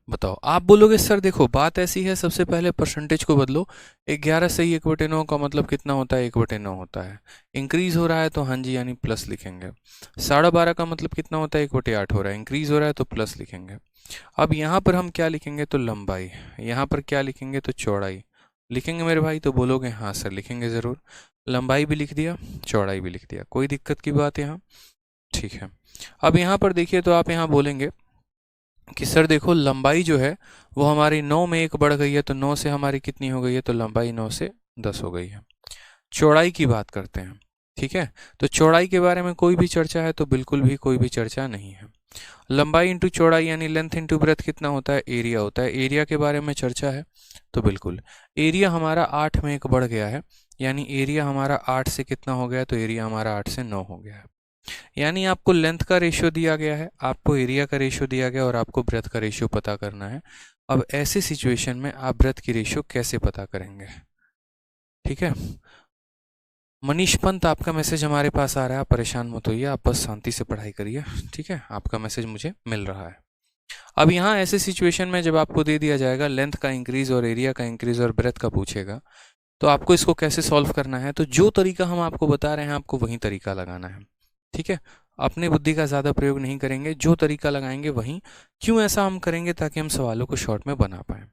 A: बताओ। आप बोलोगे सर देखो बात ऐसी है, सबसे पहले परसेंटेज को बदलो, 11/1/9 का मतलब कितना होता है, 1/9 होता है। इंक्रीज हो रहा है तो हाँ जी यानी प्लस लिखेंगे। 12.5 का मतलब कितना होता है, 1/8 हो रहा है, इंक्रीज हो रहा है तो प्लस लिखेंगे। अब यहाँ पर हम क्या लिखेंगे, तो लंबाई, यहाँ पर क्या लिखेंगे, तो चौड़ाई लिखेंगे मेरे भाई। तो बोलोगे हाँ सर लिखेंगे ज़रूर, लंबाई भी लिख दिया, चौड़ाई भी लिख दिया, कोई दिक्कत की बात यहाँ। ठीक है, अब यहाँ पर देखिए, तो आप यहाँ बोलेंगे कि सर देखो लंबाई जो है वो हमारी 9 में 1 बढ़ गई है, तो 9 से हमारी कितनी हो गई है, तो लंबाई 9 से 10 हो गई है। चौड़ाई की बात करते हैं। ठीक है, तो चौड़ाई के बारे में कोई भी चर्चा है, तो बिल्कुल भी कोई भी चर्चा नहीं है। लंबाई इंटू चौड़ाई यानी लेंथ इंटू ब्रेथ कितना होता है, एरिया होता है। एरिया के बारे में चर्चा है, तो बिल्कुल एरिया हमारा 8 में 1 बढ़ गया है, यानी एरिया हमारा 8 से कितना हो गया, तो एरिया हमारा 8 से 9 हो गया है। यानी आपको लेंथ का रेशियो दिया गया है, आपको एरिया का रेशियो दिया गया और आपको ब्रेथ का रेशियो पता करना है। अब ऐसे सिचुएशन में आप ब्रेथ की रेशियो कैसे पता करेंगे। ठीक है, मनीष पंत आपका मैसेज हमारे पास आ रहा है, आप परेशान मत होइए, आप बस शांति से पढ़ाई करिए। ठीक है, आपका मैसेज मुझे मिल रहा है। अब यहाँ ऐसे सिचुएशन में जब आपको दे दिया जाएगा लेंथ का इंक्रीज और एरिया का इंक्रीज और ब्रेथ का पूछेगा, तो आपको इसको कैसे सॉल्व करना है, तो जो तरीका हम आपको बता रहे हैं आपको वही तरीका लगाना है। ठीक है, अपने बुद्धि का ज़्यादा प्रयोग नहीं करेंगे, जो तरीका लगाएंगे वही। क्यों ऐसा हम करेंगे, ताकि हम सवालों को शॉर्ट में बना पाएँ।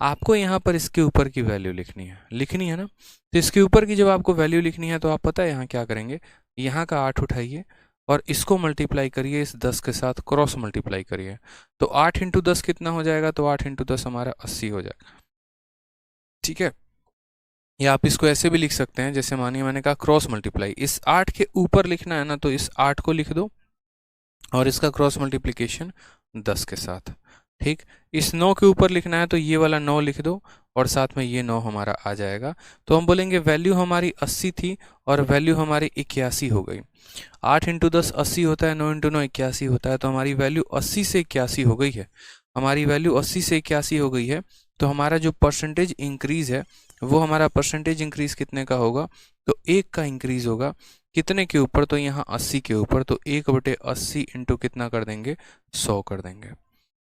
A: आपको यहाँ पर इसके ऊपर की वैल्यू लिखनी है ना, तो इसके ऊपर की जब आपको वैल्यू लिखनी है, तो आप पता है यहाँ क्या करेंगे, यहाँ का 8 उठाइए और इसको मल्टीप्लाई करिए इस 10 के साथ, क्रॉस मल्टीप्लाई करिए, तो 8 इंटू 10 कितना हो जाएगा, तो 8 इंटू 10 हमारा 80 हो जाएगा। ठीक है, या आप इसको ऐसे भी लिख सकते हैं, जैसे मानिए मैंने कहा क्रॉस मल्टीप्लाई, इस 8 के ऊपर लिखना है ना, तो इस 8 को लिख दो और इसका क्रॉस मल्टीप्लिकेशन 10 के साथ। ठीक, इस 9 के ऊपर लिखना है, तो ये वाला 9 लिख दो और साथ में ये 9 हमारा आ जाएगा। तो हम बोलेंगे वैल्यू हमारी 80 थी और वैल्यू हमारी 81 हो गई। 8 इंटू 10 80 होता है, 9 इंटू 9 81 होता है, तो हमारी वैल्यू 80 से 81 हो गई है। हमारी वैल्यू 80 से 81 हो गई है, तो हमारा जो परसेंटेज इंक्रीज है वो हमारा परसेंटेज इंक्रीज कितने का होगा, तो 1 का इंक्रीज होगा। कितने के ऊपर, तो यहाँ 80 के ऊपर, तो 1/80 इंटू कितना कर देंगे, 100 कर देंगे।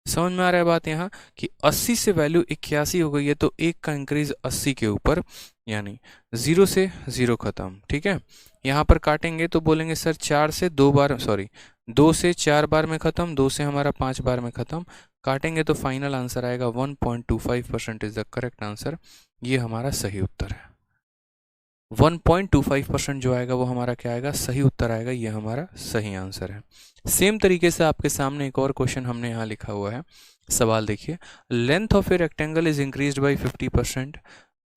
A: समझ में आ रहा है बात यहाँ, कि 80 से वैल्यू 81 हो गई है, तो 1 का इंक्रीज 80 के ऊपर, यानी 0 से 0 खत्म। ठीक है, यहाँ पर काटेंगे तो बोलेंगे सर 4 से 2 बार, सॉरी 2 से 4 बार में खत्म, 2 से हमारा 5 बार में खत्म। काटेंगे तो फाइनल आंसर आएगा 1.25% इज द करेक्ट आंसर। ये हमारा सही उत्तर है। 1.25% जो आएगा वो हमारा क्या आएगा, सही उत्तर आएगा, ये हमारा सही आंसर है। सेम तरीके से आपके सामने एक और क्वेश्चन हमने यहाँ लिखा हुआ है। सवाल देखिए, length of a rectangle is increased by 50%,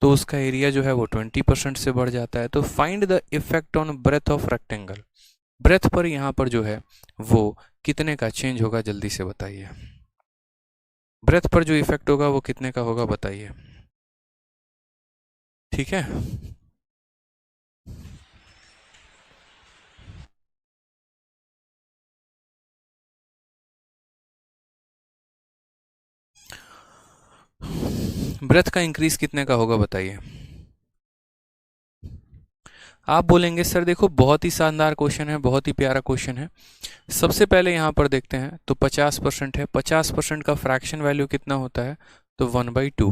A: तो उसका एरिया जो है वो 20% से बढ़ जाता है। तो find the effect on breadth of rectangle, breadth पर यहाँ पर जो है वो कितने का चेंज होगा, जल्दी से बताइए। ब्रेथ पर जो इफेक्ट होगा वो कितने का होगा, बताइए। ठीक है, ब्रेथ का इंक्रीज कितने का होगा, बताइए। आप बोलेंगे सर देखो बहुत ही शानदार क्वेश्चन है, बहुत ही प्यारा क्वेश्चन है। सबसे पहले यहाँ पर देखते हैं, तो 50% है, 50% का फ्रैक्शन वैल्यू कितना होता है, तो 1/2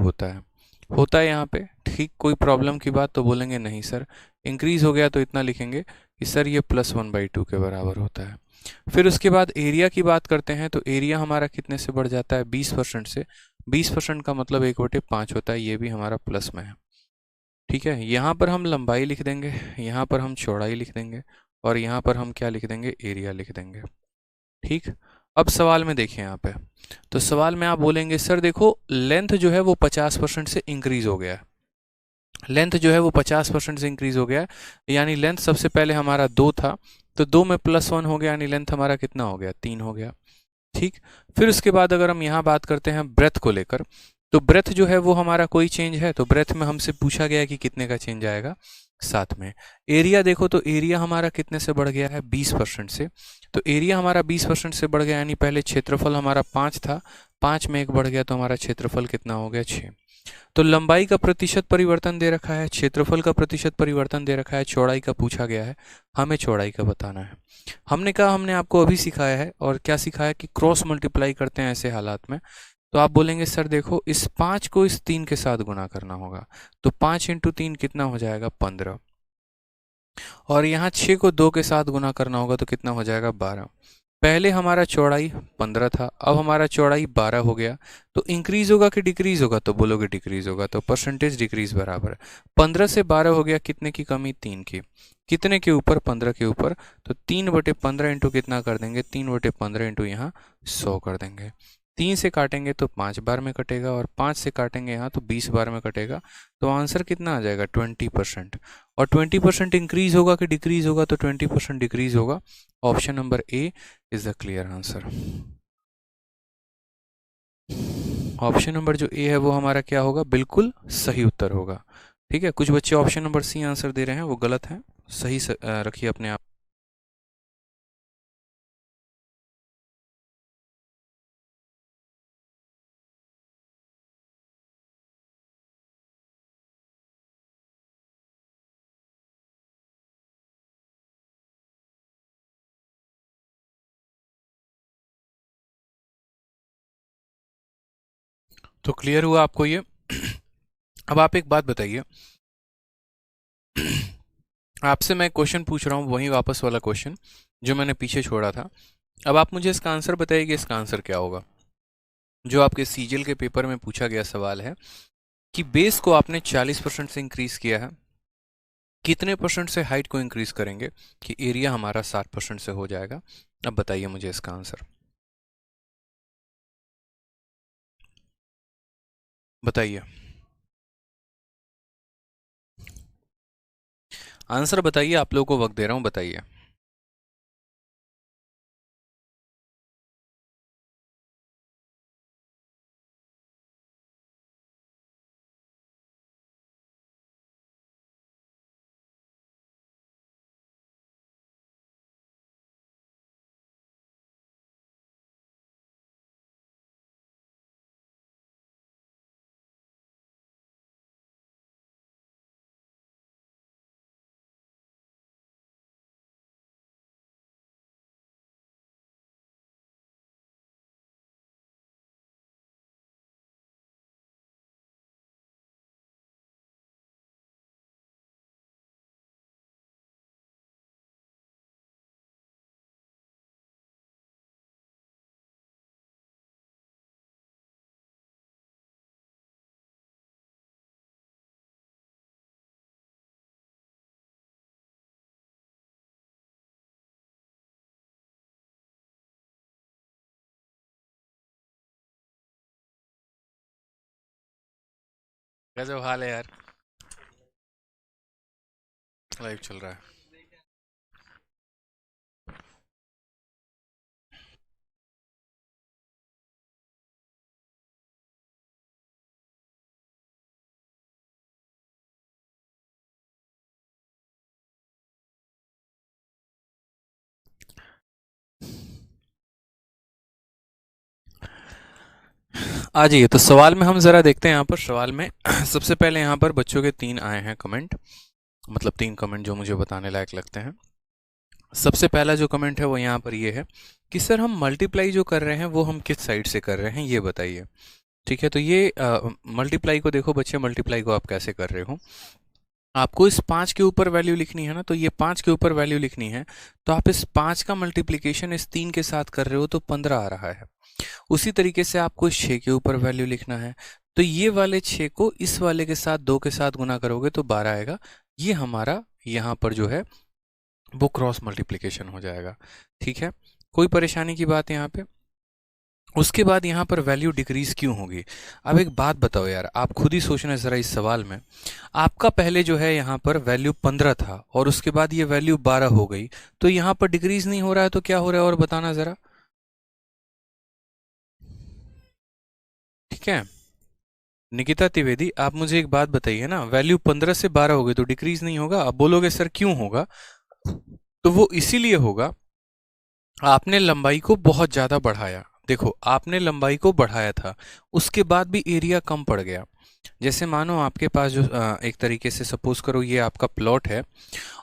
A: होता है यहाँ पे। ठीक, कोई प्रॉब्लम की बात, तो बोलेंगे नहीं सर इंक्रीज हो गया तो इतना लिखेंगे कि सर ये +1/2 के बराबर होता है। फिर उसके बाद एरिया की बात करते हैं, तो एरिया हमारा कितने से बढ़ जाता है, 20% से। 20% का मतलब 1/5 होता है, ये भी हमारा प्लस में है। ठीक है, यहाँ पर हम लंबाई लिख देंगे, यहाँ पर हम चौड़ाई लिख देंगे और यहाँ पर हम क्या लिख देंगे, एरिया लिख देंगे। ठीक, अब सवाल में देखिए यहाँ पे, तो सवाल में आप बोलेंगे सर देखो लेंथ जो है वो 50% से इंक्रीज हो गया है। लेंथ जो है वो 50% से इंक्रीज हो गया है, यानी लेंथ सबसे पहले हमारा 2 था, तो 2 में +1 हो गया, यानी लेंथ हमारा कितना हो गया, 3 हो गया। ठीक, फिर उसके बाद अगर हम यहाँ बात करते हैं ब्रेथ को लेकर, तो ब्रेथ जो है वो हमारा कोई चेंज है, तो ब्रेथ में हमसे पूछा गया है कि कितने का चेंज आएगा, 7 में। एरिया देखो तो एरिया हमारा कितने से बढ़ गया है, 20% से। तो एरिया हमारा 20% से बढ़ गया, यानी पहले क्षेत्रफल हमारा 5 था, 5 में 1 बढ़ गया, तो हमारा क्षेत्रफल कितना हो गया, 6। तो लंबाई का प्रतिशत परिवर्तन दे रखा है, क्षेत्रफल का प्रतिशत परिवर्तन दे रखा है, चौड़ाई का पूछा गया है, हमें चौड़ाई का बताना है। हमने कहा, हमने आपको अभी सिखाया है, और क्या सिखाया कि क्रॉस मल्टीप्लाई करते हैं ऐसे हालात में। तो आप बोलेंगे सर देखो, इस 5 को इस 3 के साथ गुना करना होगा, तो 5 × 3 कितना हो जाएगा, 15। और यहाँ 6 को 2 के साथ गुना करना होगा, तो कितना हो जाएगा, 12। पहले हमारा चौड़ाई 15 था, अब हमारा चौड़ाई 12 हो गया। तो इंक्रीज होगा कि डिक्रीज होगा, तो बोलोगे डिक्रीज होगा, तो परसेंटेज डिक्रीज बराबर है। 15 से 12 हो गया, कितने की कमी, 3 की। कितने के ऊपर, 15 के ऊपर। तो 3/15 इंटू कितना कर देंगे, 3/15 इंटू यहाँ 100 कर देंगे। 3 से काटेंगे तो 5 बार में कटेगा, और 5 से काटेंगे यहाँ तो 20 बार में कटेगा। तो आंसर कितना आ जाएगा, 20%। और 20% इंक्रीज होगा कि डिक्रीज होगा, तो 20% डिक्रीज होगा। Option number A is the clear answer. Option number जो ए है वो हमारा क्या होगा, बिल्कुल सही उत्तर होगा। ठीक है, कुछ बच्चे ऑप्शन नंबर सी आंसर दे रहे हैं, वो गलत है, सही रखिए अपने आप। तो क्लियर हुआ आपको ये। अब आप एक बात बताइए, आपसे मैं क्वेश्चन पूछ रहा हूँ, वही वापस वाला क्वेश्चन जो मैंने पीछे छोड़ा था। अब आप मुझे इसका आंसर बताइए कि इसका आंसर क्या होगा। जो आपके सीजीएल के पेपर में पूछा गया सवाल है कि बेस को आपने 40% से इंक्रीज किया है, कितने परसेंट से हाइट को इंक्रीज करेंगे कि एरिया हमारा 60% से हो जाएगा। अब बताइए मुझे इसका आंसर, बताइए आंसर बताइए, आप लोगों को वक्त दे रहा हूं, बताइए। गजब हाल है यार, लाइव चल रहा है। आ जाइए, तो सवाल में हम जरा देखते हैं। यहाँ पर सवाल में सबसे पहले यहाँ पर बच्चों के 3 आए हैं कमेंट, मतलब 3 कमेंट जो मुझे बताने लायक लगते हैं। सबसे पहला जो कमेंट है वो यहाँ पर ये है कि सर हम मल्टीप्लाई जो कर रहे हैं वो हम किस साइड से कर रहे हैं, ये बताइए। ठीक है, तो ये मल्टीप्लाई को देखो बच्चे, मल्टीप्लाई को आप कैसे कर रहे हो। आपको इस 5 के ऊपर वैल्यू लिखनी है ना, तो ये 5 के ऊपर वैल्यू लिखनी है, तो आप इस 5 का मल्टीप्लिकेशन इस 3 के साथ कर रहे हो, तो 15 आ रहा है। उसी तरीके से आपको 6 के ऊपर वैल्यू लिखना है, तो ये वाले 6 को इस वाले के साथ 2 के साथ गुना करोगे तो 12 आएगा। ये हमारा यहाँ पर जो है वो क्रॉस मल्टीप्लिकेशन हो जाएगा। ठीक है, कोई परेशानी की बात यहाँ पे? उसके बाद यहाँ पर वैल्यू डिक्रीज क्यों होगी? अब एक बात बताओ यार, आप खुद ही सोचना ज़रा इस सवाल में। आपका पहले जो है यहाँ पर वैल्यू 15 था और उसके बाद ये वैल्यू 12 हो गई, तो यहाँ पर डिक्रीज नहीं हो रहा है तो क्या हो रहा है और बताना ज़रा। ठीक है, निकिता त्रिवेदी, आप मुझे एक बात बताइए ना, वैल्यू 15 से 12 हो गई तो डिक्रीज नहीं होगा? आप बोलोगे सर क्यों होगा, तो वो इसीलिए होगा, आपने लंबाई को बहुत ज़्यादा बढ़ाया। देखो, आपने लंबाई को बढ़ाया था, उसके बाद भी एरिया कम पड़ गया। जैसे मानो आपके पास जो एक तरीके से सपोज करो ये आपका प्लॉट है,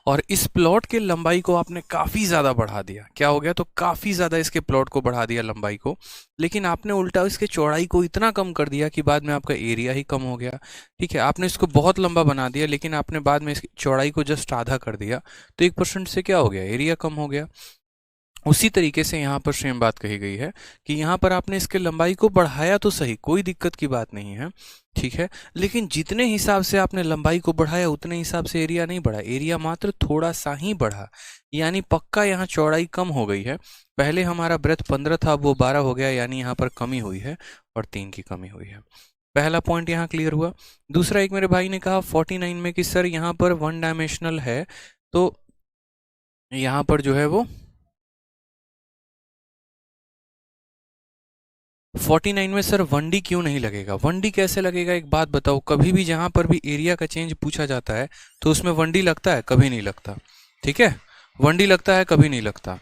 A: और इस प्लॉट के लंबाई को आपने काफ़ी ज़्यादा बढ़ा दिया। क्या हो गया? तो काफ़ी ज़्यादा इसके प्लॉट को बढ़ा दिया, लंबाई को, लेकिन आपने उल्टा इसके चौड़ाई को इतना कम कर दिया कि बाद में आपका एरिया ही कम हो गया। ठीक है, आपने इसको बहुत लंबा बना दिया लेकिन आपने बाद में इसकी चौड़ाई को जस्ट आधा कर दिया, तो 1% से क्या हो गया? एरिया कम हो गया। उसी तरीके से यहाँ पर सेम बात कही गई है कि यहाँ पर आपने इसके लंबाई को बढ़ाया तो सही, कोई दिक्कत की बात नहीं है, ठीक है, लेकिन जितने हिसाब से आपने लंबाई को बढ़ाया उतने हिसाब से एरिया नहीं बढ़ा, एरिया मात्र थोड़ा सा ही बढ़ा। यानी पक्का यहाँ चौड़ाई कम हो गई है। पहले हमारा ब्रेथ 15 था, अब वो 12 हो गया, यानी यहाँ पर कमी हुई है और 3 की कमी हुई है। पहला पॉइंट यहाँ क्लियर हुआ। दूसरा, एक मेरे भाई ने कहा 49 में कि सर यहाँ पर वन डायमेंशनल है, तो यहाँ पर जो है वो 49 में सर 1D क्यों नहीं लगेगा? 1D कैसे लगेगा, एक बात बताओ। कभी भी जहां पर भी एरिया का चेंज पूछा जाता है तो उसमें 1D लगता है? कभी नहीं लगता। ठीक है, 1D लगता है, कभी नहीं लगता।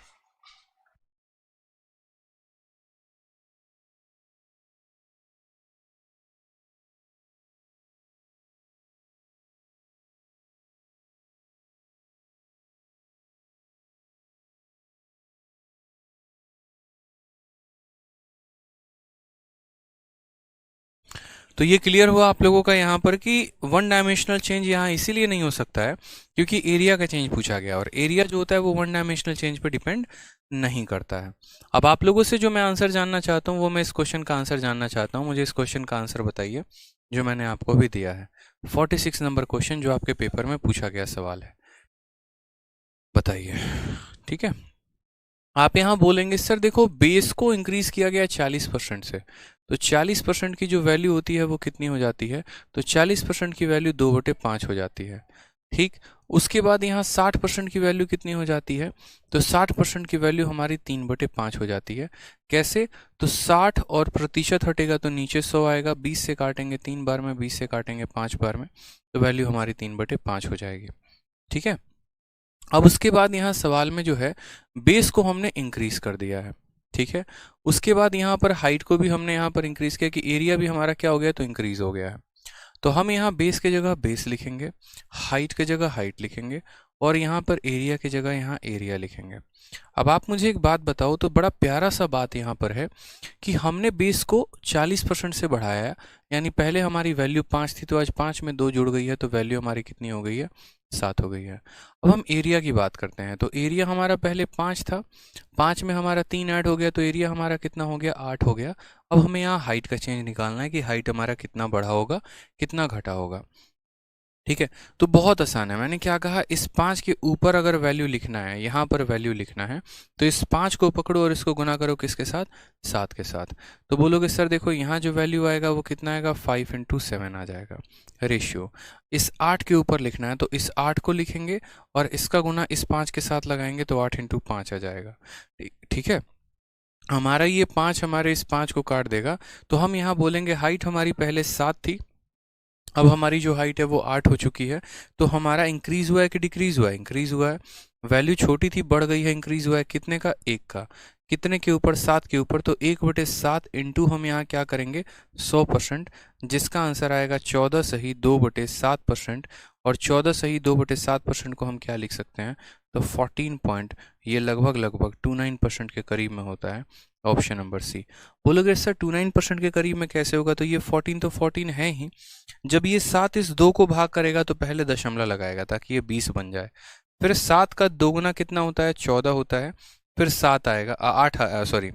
A: तो ये क्लियर हुआ आप लोगों का यहाँ पर कि वन डायमेंशनल चेंज यहाँ इसीलिए नहीं हो सकता है क्योंकि एरिया का चेंज पूछा गया, और एरिया जो होता है वो वन डायमेंशनल चेंज पर डिपेंड नहीं करता है। अब आप लोगों से जो मैं आंसर जानना चाहता हूँ वो मैं इस क्वेश्चन का आंसर जानना चाहता हूँ। मुझे इस क्वेश्चन का आंसर बताइए जो मैंने आपको भी दिया है। 46 नंबर क्वेश्चन जो आपके पेपर में पूछा गया सवाल है, बताइए। ठीक है, आप यहाँ बोलेंगे सर देखो बेस को इंक्रीज किया गया 40% से, तो 40% की जो वैल्यू होती है वो कितनी हो जाती है? तो 40% की वैल्यू 2/5 हो जाती है। ठीक, उसके बाद यहाँ 60% की वैल्यू कितनी हो जाती है? तो 60% की वैल्यू हमारी 3/5 हो जाती है। कैसे? तो 60 और प्रतिशत हटेगा तो नीचे 100 आएगा, 20 से काटेंगे 3 बार में, 20 से काटेंगे 5 बार में, तो वैल्यू हमारी 3/5 हो जाएगी। ठीक है, अब उसके बाद यहाँ सवाल में जो है बेस को हमने इंक्रीज कर दिया है। ठीक है, उसके बाद यहाँ पर हाइट को भी हमने यहाँ पर इंक्रीज किया कि एरिया भी हमारा क्या हो गया? तो इंक्रीज हो गया है। तो हम यहाँ बेस के जगह बेस लिखेंगे, हाइट के जगह हाइट लिखेंगे, और यहाँ पर एरिया की जगह यहाँ एरिया लिखेंगे। अब आप मुझे एक बात बताओ, तो बड़ा प्यारा सा बात यहाँ पर है कि हमने बेस को 40% से बढ़ाया है, यानी पहले हमारी वैल्यू 5 थी तो आज 5 में 2 जुड़ गई है, तो वैल्यू हमारी कितनी हो गई है? 7 हो गई है। अब हम एरिया की बात करते हैं, तो एरिया हमारा पहले 5 था, 5 में हमारा 3 ऐड हो गया, तो एरिया हमारा कितना हो गया? 8 हो गया। अब हमें यहाँ हाइट का चेंज निकालना है कि हाइट हमारा कितना बढ़ा होगा, कितना घटा होगा। ठीक है, तो बहुत आसान है। मैंने क्या कहा, इस 5 के ऊपर अगर वैल्यू लिखना है, यहाँ पर वैल्यू लिखना है, तो इस 5 को पकड़ो और इसको गुना करो किसके साथ? 7 के साथ। तो बोलोगे सर देखो यहाँ जो वैल्यू आएगा वो कितना आएगा? 5 × 7 आ जाएगा रेशियो। इस 8 के ऊपर लिखना है तो इस 8 को लिखेंगे और इसका गुना इस 5 के साथ लगाएंगे तो 8 × 5 आ जाएगा। ठीक है, हमारा ये 5 हमारे इस 5 को काट देगा, तो हम यहाँ बोलेंगे हाइट हमारी पहले 7 थी, अब हमारी जो हाइट है वो 8 हो चुकी है। तो हमारा इंक्रीज हुआ है कि डिक्रीज हुआ है? इंक्रीज हुआ है। वैल्यू छोटी थी, बढ़ गई है, इंक्रीज हुआ है कितने का? 1 का। कितने के ऊपर? 7 के ऊपर, तो 1/7 इंटू हम यहाँ क्या करेंगे? 100%, जिसका आंसर आएगा 14 सही 2/7%। और 14 सही 2/7% को हम क्या लिख सकते हैं? तो 14 पॉइंट, ये लगभग लगभग 29% के करीब में होता है। Option number C. बोलोगे सर 29% के करीब में कैसे होगा? तो ये 14 तो 14 है ही, जब ये 7 इस 2 को भाग करेगा तो पहले दशमलव लगाएगा ताकि ये 20 बन जाए। फिर 7 का दोगुना कितना होता है? 14 होता है। फिर 7 आएगा 8, सॉरी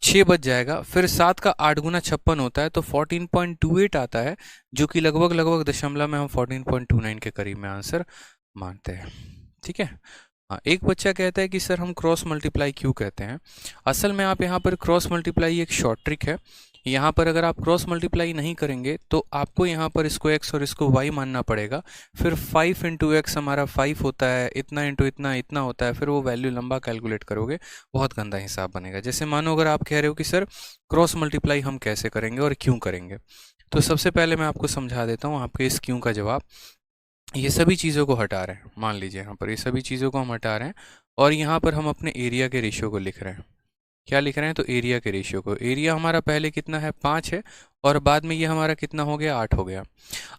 A: 6 बच जाएगा। फिर 7 का 8 गुना 56 होता है, तो 14.28 आता है, जो कि लगभग लगभग दशमलव में हम 14.29 के करीब में आंसर मानते हैं। ठीक है, हाँ, एक बच्चा कहता है कि सर हम क्रॉस मल्टीप्लाई क्यों कहते हैं। असल में आप यहाँ पर क्रॉस मल्टीप्लाई एक शॉर्ट ट्रिक है। यहाँ पर अगर आप क्रॉस मल्टीप्लाई नहीं करेंगे तो आपको यहाँ पर इसको x और इसको y मानना पड़ेगा। फिर 5 इंटू एक्स हमारा 5 होता है, इतना इंटू इतना इतना होता है, फिर वो वैल्यू लंबा कैलकुलेट करोगे, बहुत गंदा हिसाब बनेगा। जैसे मानो अगर आप कह रहे हो कि सर क्रॉस मल्टीप्लाई हम कैसे करेंगे और क्यों करेंगे, तो सबसे पहले मैं आपको समझा देता हूँ आपके इस क्यों का जवाब। ये सभी चीज़ों को हटा रहे हैं, मान लीजिए यहाँ पर ये सभी चीज़ों को हम हटा रहे हैं और यहाँ पर हम अपने एरिया के रेशियो को लिख रहे हैं। क्या लिख रहे हैं? तो एरिया के रेशियो को। एरिया हमारा पहले कितना है? 5 है, और बाद में ये हमारा कितना हो गया? 8 हो गया।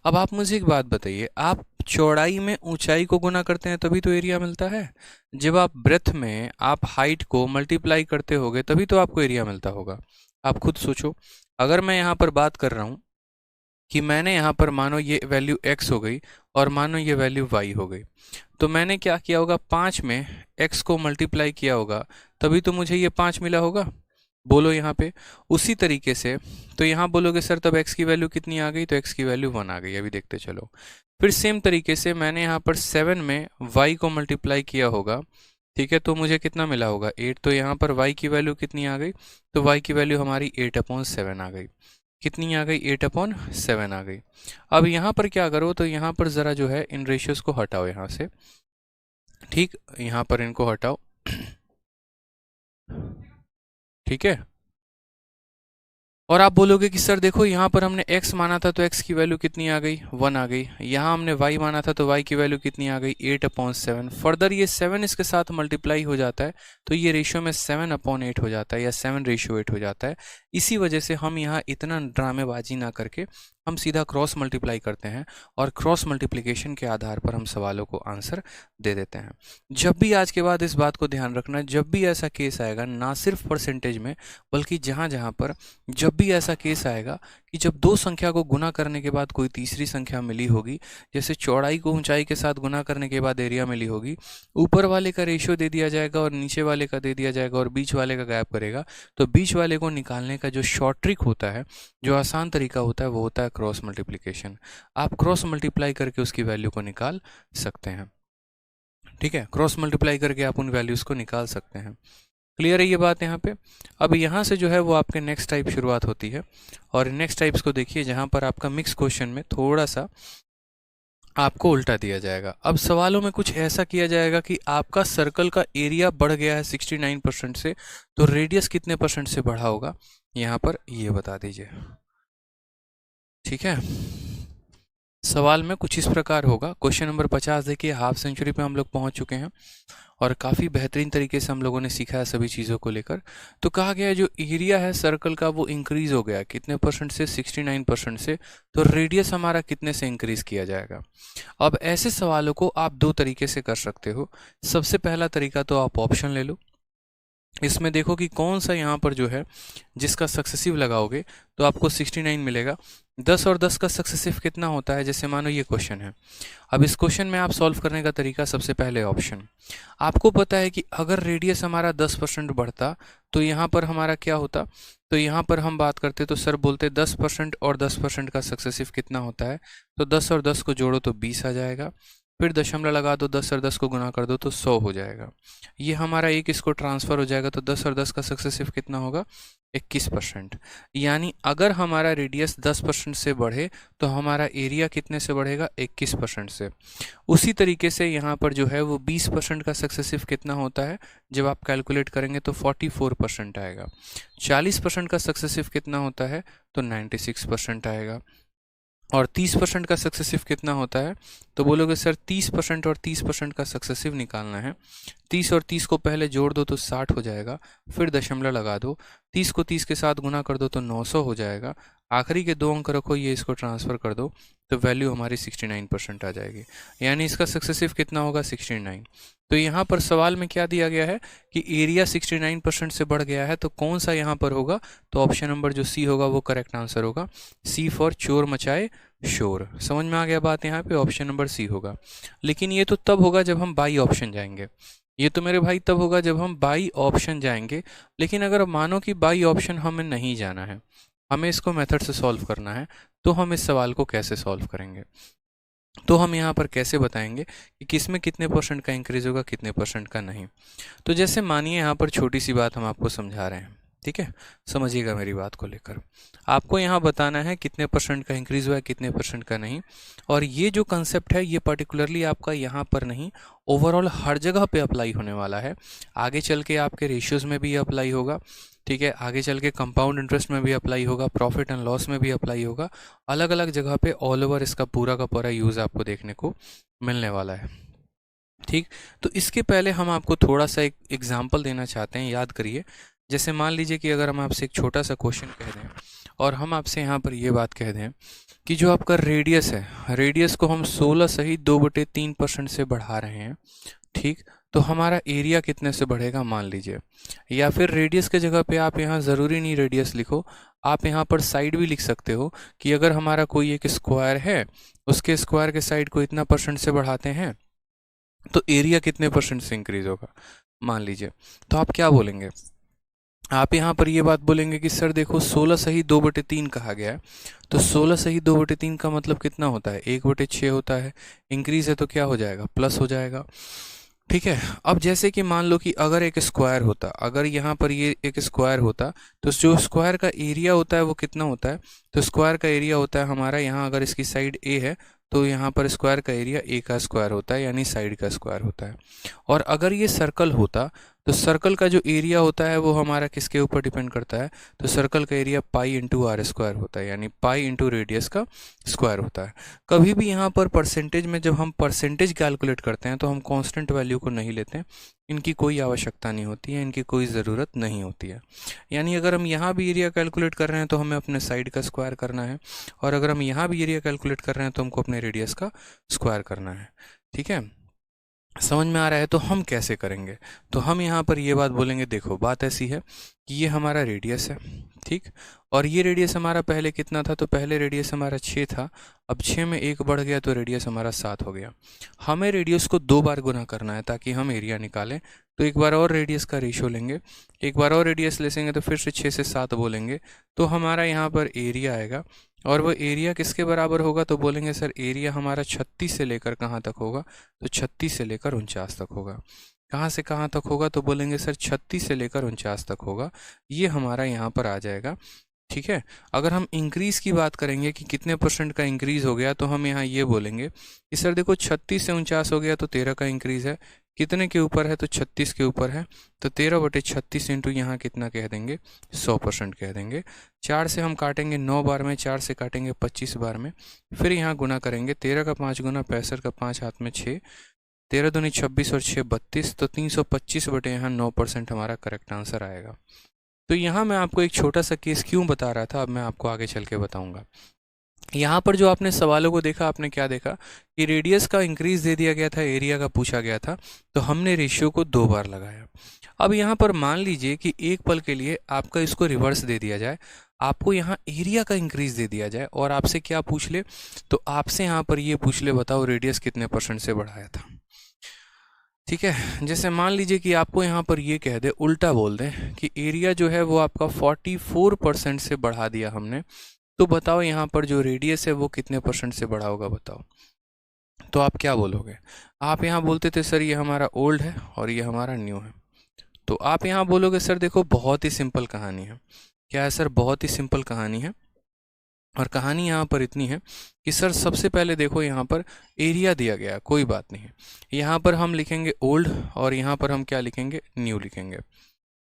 A: अब आप मुझे एक बात बताइए, आप चौड़ाई में ऊंचाई को गुना करते हैं तभी तो एरिया मिलता है। जब आप ब्रेथ में आप हाइट को मल्टीप्लाई करते होगे तभी तो आपको एरिया मिलता होगा। आप खुद सोचो, अगर मैं यहाँ पर बात कर रहा हूँ कि मैंने यहाँ पर मानो ये वैल्यू x हो गई और मानो ये वैल्यू y हो गई, तो मैंने क्या किया होगा? 5 में x को मल्टीप्लाई किया होगा, तभी तो मुझे ये 5 मिला होगा। बोलो यहाँ पे। उसी तरीके से तो यहाँ बोलोगे सर तब x की वैल्यू कितनी आ गई? तो x की वैल्यू 1 आ गई। अभी देखते चलो। फिर सेम तरीके से मैंने यहाँ पर 7 में y को मल्टीप्लाई किया होगा, ठीक है, तो मुझे कितना मिला होगा? 8। तो यहाँ पर y की वैल्यू कितनी आ गई? तो y की वैल्यू हमारी 8/7 आ गई। कितनी आ गई? 8/7 आ गई। अब यहाँ पर क्या करो, तो यहाँ पर ज़रा जो है इन रेशियोज को हटाओ यहाँ से। ठीक, यहाँ पर इनको हटाओ। ठीक है, और आप बोलोगे कि सर देखो यहाँ पर हमने x माना था तो x की वैल्यू कितनी आ गई? 1 आ गई। यहाँ हमने y माना था तो y की वैल्यू कितनी आ गई? 8/7। फर्दर ये 7 इसके साथ मल्टीप्लाई हो जाता है तो ये रेशियो में 7/8 हो जाता है या 7:8 हो जाता है। इसी वजह से हम यहाँ इतना ड्रामेबाजी ना करके हम सीधा क्रॉस मल्टीप्लाई करते हैं और क्रॉस मल्टीप्लिकेशन के आधार पर हम सवालों को आंसर दे देते हैं। जब भी आज के बाद इस बात को ध्यान रखना, जब भी ऐसा केस आएगा, ना सिर्फ परसेंटेज में बल्कि जहाँ जहाँ पर जब भी ऐसा केस आएगा कि जब दो संख्या को गुना करने के बाद कोई तीसरी संख्या मिली होगी, जैसे चौड़ाई को ऊंचाई के साथ गुना करने के बाद एरिया मिली होगी, ऊपर वाले का रेशियो दे दिया जाएगा और नीचे वाले का दे दिया जाएगा और बीच वाले का गैप करेगा, तो बीच वाले को निकालने का जो शॉर्ट ट्रिक होता है, जो आसान तरीका होता है, वो होता है क्रॉस मल्टीप्लिकेशन। आप क्रॉस मल्टीप्लाई करके उसकी वैल्यू को निकाल सकते हैं। ठीक है, क्रॉस मल्टीप्लाई करके आप उन वैल्यूज़ को निकाल सकते हैं। क्लियर है ये बात यहाँ पे? अब यहाँ से जो है वो आपके नेक्स्ट टाइप शुरुआत होती है, और नेक्स्ट टाइप्स को देखिए जहाँ पर आपका मिक्स क्वेश्चन में थोड़ा सा आपको उल्टा दिया जाएगा। अब सवालों में कुछ ऐसा किया जाएगा कि आपका सर्कल का एरिया बढ़ गया है 69% से, तो रेडियस कितने परसेंट से बढ़ा होगा यहाँ पर ये बता दीजिए। ठीक है, सवाल में कुछ इस प्रकार होगा। क्वेश्चन नंबर 50 देखिए, हाफ सेंचुरी पे हम लोग पहुंच चुके हैं और काफ़ी बेहतरीन तरीके से हम लोगों ने सीखा है सभी चीज़ों को लेकर। तो कहा गया है जो एरिया है सर्कल का वो इंक्रीज हो गया कितने परसेंट से? 69% से। तो रेडियस हमारा कितने से इंक्रीज किया जाएगा? अब ऐसे सवालों को आप दो तरीके से कर सकते हो। सबसे पहला तरीका तो आप ऑप्शन ले लो, इसमें देखो कि कौन सा यहाँ पर जो है जिसका सक्सेसिव लगाओगे तो आपको 69 मिलेगा। 10 और 10 का सक्सेसिव कितना होता है? जैसे मानो ये क्वेश्चन है, अब इस क्वेश्चन में आप सॉल्व करने का तरीका सबसे पहले ऑप्शन। आपको पता है कि अगर रेडियस हमारा 10% बढ़ता तो यहाँ पर हमारा क्या होता? तो यहाँ पर हम बात करते तो सर बोलते 10% और 10% का सक्सेसिव कितना होता है? तो 10 और 10 को जोड़ो तो 20 आ जाएगा, फिर दशमलव लगा दो, 10 और 10 को गुना कर दो तो 100 हो जाएगा। ये हमारा एक इसको ट्रांसफ़र हो जाएगा, तो 10 और 10 का सक्सेसिव कितना होगा? 21%। यानी अगर हमारा रेडियस 10% से बढ़े तो हमारा एरिया कितने से बढ़ेगा? 21% से। उसी तरीके से यहाँ पर जो है वो 20% का सक्सेसिव कितना होता है? जब आप कैलकुलेट करेंगे तो 44% आएगा। 40% का सक्सेसिव कितना होता है? तो 96% आएगा। और 30% का सक्सेसिव कितना होता है? तो बोलोगे सर 30% और 30% का सक्सेसिव निकालना है। 30 और 30 को पहले जोड़ दो तो 60 हो जाएगा, फिर दशमलव लगा दो, 30 को 30 के साथ गुना कर दो तो 900 हो जाएगा, आखिरी के दो अंक रखो, ये इसको ट्रांसफ़र कर दो तो वैल्यू हमारी 69% आ जाएगी। यानी इसका सक्सेसिव कितना होगा? 69। तो यहाँ पर सवाल में क्या दिया गया है कि एरिया 69% से बढ़ गया है, तो कौन सा यहाँ पर होगा? तो ऑप्शन नंबर जो सी होगा वो करेक्ट आंसर होगा। सी फॉर चोर मचाए शोर। समझ में आ गया बात? यहाँ पे ऑप्शन नंबर सी होगा। लेकिन ये तो तब होगा जब हम बाई ऑप्शन जाएंगे। ये तो मेरे भाई तब होगा जब हम बाई ऑप्शन जाएंगे। लेकिन अगर मानो कि बाई ऑप्शन हमें नहीं जाना है, हमें इसको मेथड से सॉल्व करना है, तो हम इस सवाल को कैसे सॉल्व करेंगे? तो हम यहाँ पर कैसे बताएंगे कि किस में कितने परसेंट का इंक्रीज होगा, कितने परसेंट का नहीं। तो जैसे मानिए यहाँ पर छोटी सी बात हम आपको समझा रहे हैं, ठीक है, समझिएगा मेरी बात को लेकर। आपको यहाँ बताना है कितने परसेंट का इंक्रीज हुआ है, कितने परसेंट का नहीं। और ये जो कंसेप्ट है ये पर्टिकुलरली आपका यहाँ पर नहीं, ओवरऑल हर जगह पे अप्लाई होने वाला है। आगे चल के आपके रेशियोज में भी अप्लाई होगा, ठीक है, आगे चल के कंपाउंड इंटरेस्ट में भी अप्लाई होगा, प्रॉफिट एंड लॉस में भी अप्लाई होगा। अलग अलग जगह पे ऑल ओवर इसका पूरा का पूरा यूज़ आपको देखने को मिलने वाला है। ठीक, तो इसके पहले हम आपको थोड़ा सा एक एग्जाम्पल देना चाहते हैं, याद करिए। जैसे मान लीजिए कि अगर हम आपसे एक छोटा सा क्वेश्चन कह दें और हम आपसे यहाँ पर ये बात कह दें कि जो आपका रेडियस है, रेडियस को हम 16 सही 2/3% से बढ़ा रहे हैं, ठीक, तो हमारा एरिया कितने से बढ़ेगा मान लीजिए। या फिर रेडियस के जगह पे आप यहाँ ज़रूरी नहीं रेडियस लिखो, आप यहाँ पर साइड भी लिख सकते हो कि अगर हमारा कोई एक स्क्वायर है, उसके स्क्वायर के साइड को इतना परसेंट से बढ़ाते हैं तो एरिया कितने परसेंट से इंक्रीज होगा मान लीजिए। तो आप क्या बोलेंगे, आप यहाँ पर ये बात बोलेंगे कि सर देखो 16 सही 2/3 कहा गया है, तो 16 सही 2/3 का मतलब कितना होता है, 1/6 होता है। इंक्रीज है तो क्या हो जाएगा, प्लस हो जाएगा, ठीक है। अब जैसे कि मान लो कि अगर एक स्क्वायर होता, अगर यहाँ पर ये एक स्क्वायर होता, तो जो स्क्वायर का एरिया होता है वो कितना होता है, तो स्क्वायर का एरिया होता है हमारा, यहाँ अगर इसकी साइड ए है तो यहाँ पर स्क्वायर का एरिया ए का स्क्वायर होता है, यानी साइड का स्क्वायर होता है। और अगर ये सर्कल होता तो सर्कल का जो एरिया होता है वो हमारा किसके ऊपर डिपेंड करता है, तो सर्कल का area pi into R square होता है, यानी पाई इंटू रेडियस का स्क्वायर होता है। कभी भी यहाँ पर परसेंटेज में जब हम परसेंटेज कैलकुलेट करते हैं तो हम कांस्टेंट वैल्यू को नहीं लेते हैं, इनकी कोई आवश्यकता नहीं होती है, इनकी कोई ज़रूरत नहीं होती है। यानी अगर हम यहाँ भी एरिया कैलकुलेट कर रहे हैं तो हमें अपने साइड का स्क्वायर करना है, और अगर हम यहाँ भी एरिया कैलकुलेट कर रहे हैं तो हमको अपने रेडियस का स्क्वायर करना है, ठीक है। समझ में आ रहा है, तो हम कैसे करेंगे, तो हम यहाँ पर ये बात बोलेंगे, देखो बात ऐसी है कि ये हमारा रेडियस है, ठीक, और ये रेडियस हमारा पहले कितना था, तो पहले रेडियस हमारा 6 था, अब 6 में 1 बढ़ गया तो रेडियस हमारा 7 हो गया। हमें रेडियस को 2 बार गुना करना है ताकि हम एरिया निकालें, तो एक बार और रेडियस का रेशियो लेंगे, एक बार और रेडियस लेंगे तो फिर से 6 से 7 बोलेंगे, तो हमारा यहाँ पर एरिया आएगा। और वो एरिया किसके बराबर होगा, तो बोलेंगे सर एरिया हमारा 36 से लेकर कहाँ तक होगा, तो 36 से लेकर 49 तक होगा। कहाँ से कहाँ तक होगा, तो बोलेंगे सर 36 से लेकर 49 तक होगा, ये हमारा यहाँ पर आ जाएगा, ठीक है। अगर हम इंक्रीज़ की बात करेंगे कि कितने परसेंट का इंक्रीज़ हो गया, तो हम यहाँ ये बोलेंगे कि सर देखो 36 से 49 हो गया तो 13 का इंक्रीज़ है, कितने के ऊपर है, तो 36 के ऊपर है, तो 13/36 इंटू यहाँ कितना कह देंगे, 100% कह देंगे। 4 से हम काटेंगे 9 बार में, 4 से काटेंगे 25 बार में, फिर यहाँ गुना करेंगे, 13 का 5 गुना 65 का 5 हाथ में 6, 13 दूनी 26 और 6 32, तो 325 बटे यहाँ 9% हमारा करेक्ट आंसर आएगा। तो यहाँ मैं आपको एक छोटा सा केस क्यों बता रहा था, अब मैं आपको आगे चल के बताऊँगा। यहाँ पर जो आपने सवालों को देखा, आपने क्या देखा कि रेडियस का इंक्रीज दे दिया गया था, एरिया का पूछा गया था, तो हमने रेशियो को 2 बार लगाया। अब यहाँ पर मान लीजिए कि एक पल के लिए आपका इसको रिवर्स दे दिया जाए, आपको यहाँ एरिया का इंक्रीज दे दिया जाए और आपसे क्या पूछ ले, तो आपसे यहाँ पर ये पूछ ले बताओ रेडियस कितने परसेंट से बढ़ाया था, ठीक है। जैसे मान लीजिए कि आपको यहाँ पर ये कह दे, उल्टा बोल दें कि एरिया जो है वो आपका 44% से बढ़ा दिया हमने, तो बताओ यहाँ पर जो रेडियस है वो कितने परसेंट से बढ़ा होगा, बताओ। तो आप क्या बोलोगे, आप यहाँ बोलते थे सर ये हमारा ओल्ड है और ये हमारा न्यू है, तो आप यहाँ बोलोगे सर देखो बहुत ही सिंपल कहानी है। क्या है सर, बहुत ही सिंपल कहानी है, और कहानी यहाँ पर इतनी है कि सर सबसे पहले देखो यहाँ पर एरिया दिया गया, कोई बात नहीं, यहाँ पर हम लिखेंगे ओल्ड और यहाँ पर हम क्या लिखेंगे, न्यू लिखेंगे,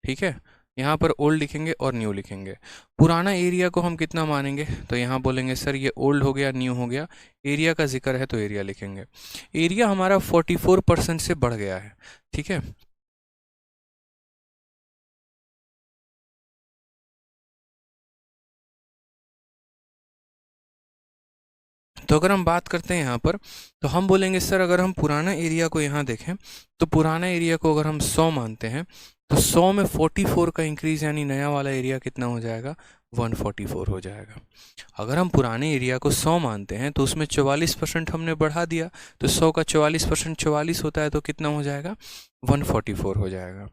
A: ठीक है। यहाँ पर ओल्ड लिखेंगे और न्यू लिखेंगे। पुराना एरिया को हम कितना मानेंगे, तो यहाँ बोलेंगे सर ये ओल्ड हो गया, न्यू हो गया, एरिया का जिक्र है तो एरिया लिखेंगे। एरिया हमारा 44% से बढ़ गया है, ठीक है। तो अगर हम बात करते हैं यहाँ पर, तो हम बोलेंगे सर अगर हम पुराना एरिया को यहाँ देखें, तो पुराना एरिया को अगर हम 100 मानते हैं, तो 100 में 44 का इंक्रीज, यानी नया वाला एरिया कितना हो जाएगा, 144 हो जाएगा। अगर हम पुराने एरिया को 100 मानते हैं तो उसमें 44% हमने बढ़ा दिया, तो 100 का 44% 44 होता है, तो कितना हो जाएगा, 144 हो जाएगा।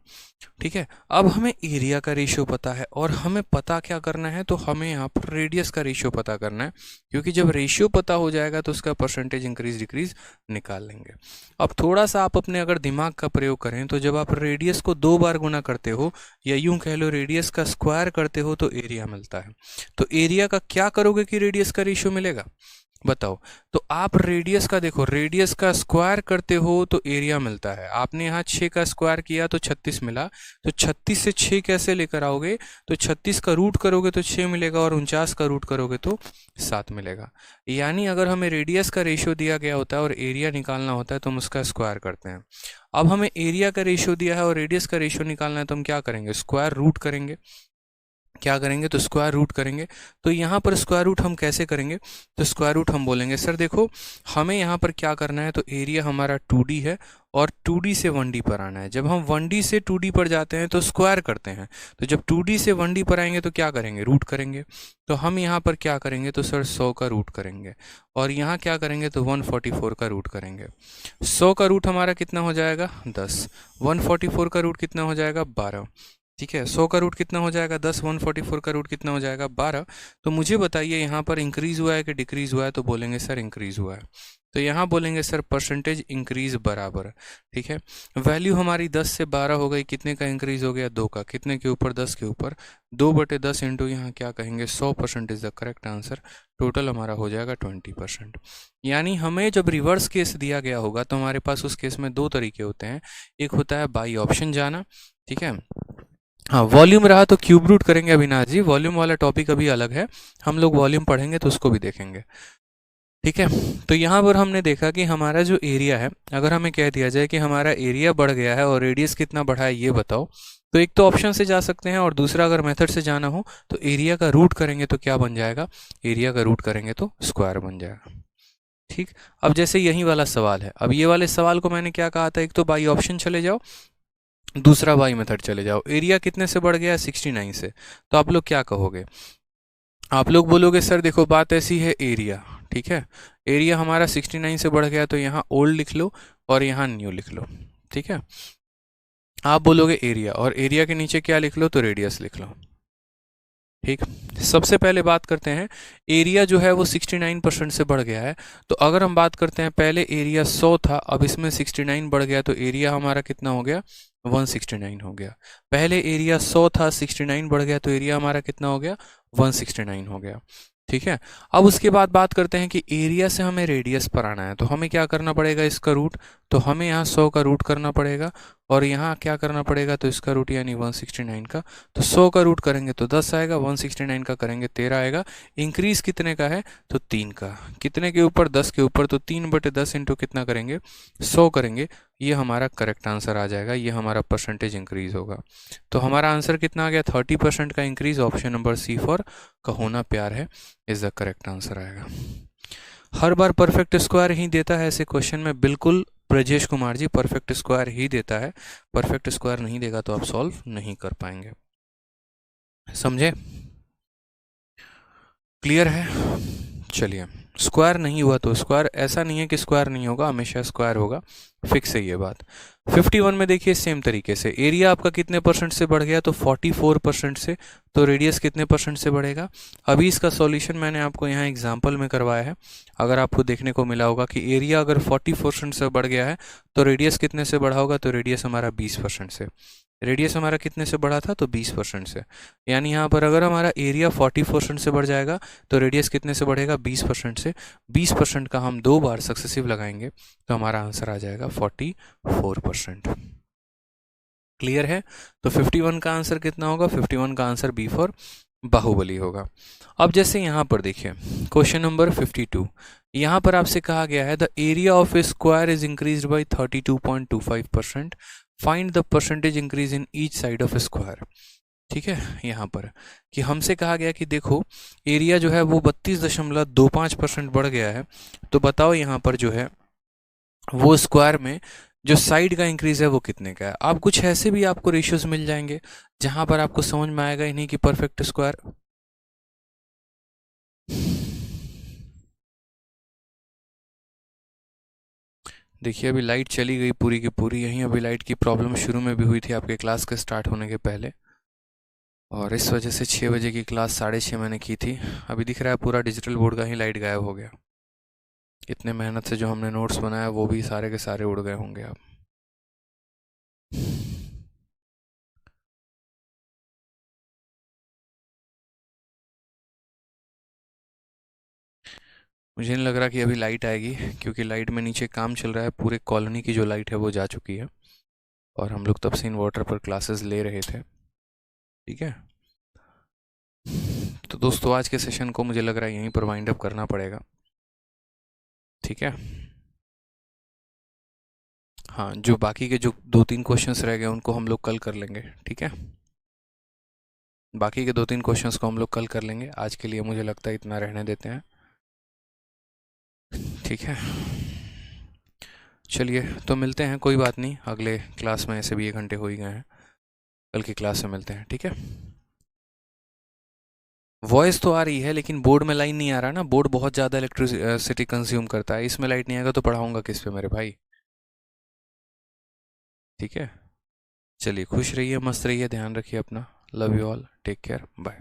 A: ठीक है, अब हमें एरिया का रेशियो पता है और हमें पता क्या करना है, तो हमें यहाँ पर रेडियस का रेशियो पता करना है, क्योंकि जब रेशियो पता हो जाएगा तो उसका परसेंटेज इंक्रीज डिक्रीज निकाल लेंगे। अब थोड़ा सा आप अपने अगर दिमाग का प्रयोग करें तो जब आप रेडियस को 2 बार गुना करते हो या यूं कह लो रेडियस का स्क्वायर करते हो तो एरिया मिलता है। तो एरिया का क्या करोगे कि रेडियस का रेशियो मिलेगा, बताओ। तो आप रेडियस का देखो, रेडियस का स्क्वायर करते हो तो एरिया मिलता है। आपने यहाँ 6 का स्क्वायर किया तो 36 मिला, तो 36 से 6 कैसे लेकर आओगे, तो 36 का रूट करोगे तो 6 मिलेगा और 49 का रूट करोगे तो 7 मिलेगा। यानी अगर हमें रेडियस का रेशियो दिया गया होता है और एरिया निकालना होता है तो हम उसका स्क्वायर करते हैं। अब हमें एरिया का रेशियो दिया है और रेडियस का रेशियो निकालना है तो हम क्या करेंगे, स्क्वायर रूट करेंगे। क्या करेंगे, तो स्क्वायर रूट करेंगे। तो यहाँ पर स्क्वायर रूट हम कैसे करेंगे, तो स्क्वायर रूट हम बोलेंगे सर देखो हमें यहाँ पर क्या करना है, तो एरिया हमारा 2D है और 2D से 1D पर आना है। जब हम 1D से 2D पर जाते हैं तो स्क्वायर करते हैं, तो जब 2D से 1D पर आएंगे तो क्या करेंगे, रूट करेंगे। तो हम यहाँ पर क्या करेंगे, तो सर 100 का रूट करेंगे और यहाँ क्या करेंगे, तो 144 का रूट करेंगे। 100 का रूट हमारा कितना हो जाएगा, 10। 144 का रूट कितना हो जाएगा, 12। ठीक है, 100 का रूट कितना हो जाएगा, 10। 144 का रूट कितना हो जाएगा, 12। तो मुझे बताइए यहाँ पर इंक्रीज हुआ है कि डिक्रीज हुआ है, तो बोलेंगे सर इंक्रीज हुआ है। तो यहाँ बोलेंगे सर परसेंटेज इंक्रीज बराबर। ठीक है, वैल्यू हमारी 10 से 12 हो गई, कितने का इंक्रीज हो गया, 2 का। कितने के ऊपर, 10 के ऊपर। 2/10 इंटू यहाँ क्या कहेंगे, 100% is the correct answer. Total हमारा हो जाएगा 20%। यानी हमें जब रिवर्स केस दिया गया होगा तो हमारे पास उस केस में 2 तरीके होते हैं। एक होता है बाई ऑप्शन जाना, ठीक है। हाँ, वॉल्यूम रहा तो क्यूब रूट करेंगे अविनाश जी, वॉल्यूम वाला टॉपिक अभी अलग है, हम लोग वॉल्यूम पढ़ेंगे तो उसको भी देखेंगे। ठीक है, तो यहाँ पर हमने देखा कि हमारा जो एरिया है, अगर हमें कह दिया जाए कि हमारा एरिया बढ़ गया है और रेडियस कितना बढ़ा है ये बताओ, तो एक तो ऑप्शन से जा सकते हैं और दूसरा अगर मेथड से जाना हो तो एरिया का रूट करेंगे तो क्या बन जाएगा, एरिया का रूट करेंगे तो स्क्वायर बन जाएगा। ठीक, अब जैसे यही वाला सवाल है, अब ये वाले सवाल को मैंने क्या कहा था, एक तो बाई ऑप्शन चले जाओ, दूसरा बाई मेथड चले जाओ। एरिया कितने से बढ़ गया है, 69 से। तो आप लोग क्या कहोगे, आप लोग बोलोगे सर देखो बात ऐसी है, एरिया, ठीक है, एरिया हमारा 69 से बढ़ गया तो यहाँ ओल्ड लिख लो और यहाँ न्यू लिख लो। ठीक है, आप बोलोगे एरिया और एरिया के नीचे क्या लिख लो, तो रेडियस लिख लो। ठीक, सबसे पहले बात करते हैं, एरिया जो है वो 69% से बढ़ गया है। तो अगर हम बात करते हैं, पहले एरिया 100 था, अब इसमें 69 बढ़ गया तो एरिया हमारा कितना हो गया, 169 हो गया। पहले एरिया 100 था, 69 बढ़ गया तो एरिया हमारा कितना हो गया, 169 हो गया। ठीक है, अब उसके बाद बात करते हैं कि एरिया से हमें रेडियस पर आना है तो हमें क्या करना पड़ेगा, इसका रूट। तो हमें यहाँ 100 का रूट करना पड़ेगा और यहाँ क्या करना पड़ेगा, तो इसका रूट यानी 169 का। तो 100 का रूट करेंगे तो 10 आएगा, 169 का करेंगे 13 आएगा। इंक्रीज कितने का है, तो 3 का। कितने के ऊपर, 10 के ऊपर, तो 3/10 इंटू कितना करेंगे, 100 करेंगे। ये हमारा करेक्ट आंसर आ जाएगा, ये हमारा परसेंटेज इंक्रीज होगा। तो हमारा आंसर कितना आ गया, 30% का increase. Option number C for Kaho Naa Pyaar Hai is the correct answer आएगा। हर बार परफेक्ट स्क्वायर ही देता है ऐसे क्वेश्चन में, बिल्कुल ब्रजेश कुमार जी, परफेक्ट स्क्वायर ही देता है। परफेक्ट स्क्वायर नहीं देगा तो आप सॉल्व नहीं कर पाएंगे, समझे, क्लियर है। चलिए, स्क्वायर नहीं हुआ तो स्क्वायर, ऐसा नहीं है कि स्क्वायर नहीं होगा, हमेशा स्क्वायर होगा, फिक्स है ये बात। 51 में देखिए सेम तरीके से, एरिया आपका कितने परसेंट से बढ़ गया, तो 44% से। तो रेडियस कितने परसेंट से बढ़ेगा, अभी इसका सॉल्यूशन मैंने आपको यहाँ एग्जांपल में करवाया है। अगर आपको देखने को मिला होगा कि एरिया अगर 40% से बढ़ गया है तो रेडियस कितने से बढ़ा होगा, तो रेडियस हमारा 20% से। रेडियस हमारा कितने से बढ़ा था, तो 20% से। यानी यहाँ पर अगर हमारा एरिया 40% से बढ़ जाएगा तो रेडियस कितने से बढ़ेगा, 20% से। 20% का हम 2 बार सक्सेसिव लगाएंगे तो हमारा आंसर आ जाएगा 44%। क्लियर है, तो 51 का आंसर कितना होगा, 51 का आंसर बी फॉर बाहुबली होगा। अब जैसे यहाँ पर देखिए क्वेश्चन नंबर 52, यहाँ पर आपसे कहा गया है the area of A square is increased by 32.25%, find the percentage increase in each side of A square. ठीक है, यहाँ पर कि हमसे कहा गया कि देखो एरिया जो है वो 32.25% बढ़ गया है, तो बताओ यहाँ पर जो है वो स्क्वायर में जो साइड का इंक्रीज है वो कितने का है। आप कुछ ऐसे भी आपको रेशियोज मिल जाएंगे जहां पर आपको समझ में आएगा ही नहीं कि परफेक्ट स्क्वायर। देखिए अभी लाइट चली गई पूरी की पूरी। यहीं अभी लाइट की प्रॉब्लम शुरू में भी हुई थी आपके क्लास के स्टार्ट होने के पहले, और इस वजह से 6 बजे की क्लास 6:30 मैंने की थी। अभी दिख रहा है पूरा डिजिटल बोर्ड का ही लाइट गायब हो गया। इतने मेहनत से जो हमने नोट्स बनाया वो भी सारे के सारे उड़ गए होंगे अब। मुझे नहीं लग रहा कि अभी लाइट आएगी, क्योंकि लाइट में नीचे काम चल रहा है। पूरे कॉलोनी की जो लाइट है वो जा चुकी है, और हम लोग तब से इन्वर्टर पर क्लासेस ले रहे थे। ठीक है, तो दोस्तों आज के सेशन को मुझे लग रहा है यहीं पर वाइंड अप करना पड़ेगा। ठीक है, हाँ, जो बाकी के जो 2-3 क्वेश्चंस रह गए उनको हम लोग कल कर लेंगे। ठीक है, बाकी के 2-3 क्वेश्चंस को हम लोग कल कर लेंगे। आज के लिए मुझे लगता है इतना रहने देते हैं। ठीक है, चलिए तो मिलते हैं, कोई बात नहीं, अगले क्लास में। ऐसे भी 1 घंटे हो ही गए हैं, कल की क्लास में मिलते हैं। ठीक है, वॉइस तो आ रही है लेकिन बोर्ड में लाइन नहीं आ रहा ना। बोर्ड बहुत ज़्यादा इलेक्ट्रिसिटी कंज्यूम करता है, इसमें लाइट नहीं आएगा तो पढ़ाऊँगा किस पे मेरे भाई। ठीक है, चलिए खुश रहिए, मस्त रहिए, ध्यान रखिए अपना। Love you all, take care, bye.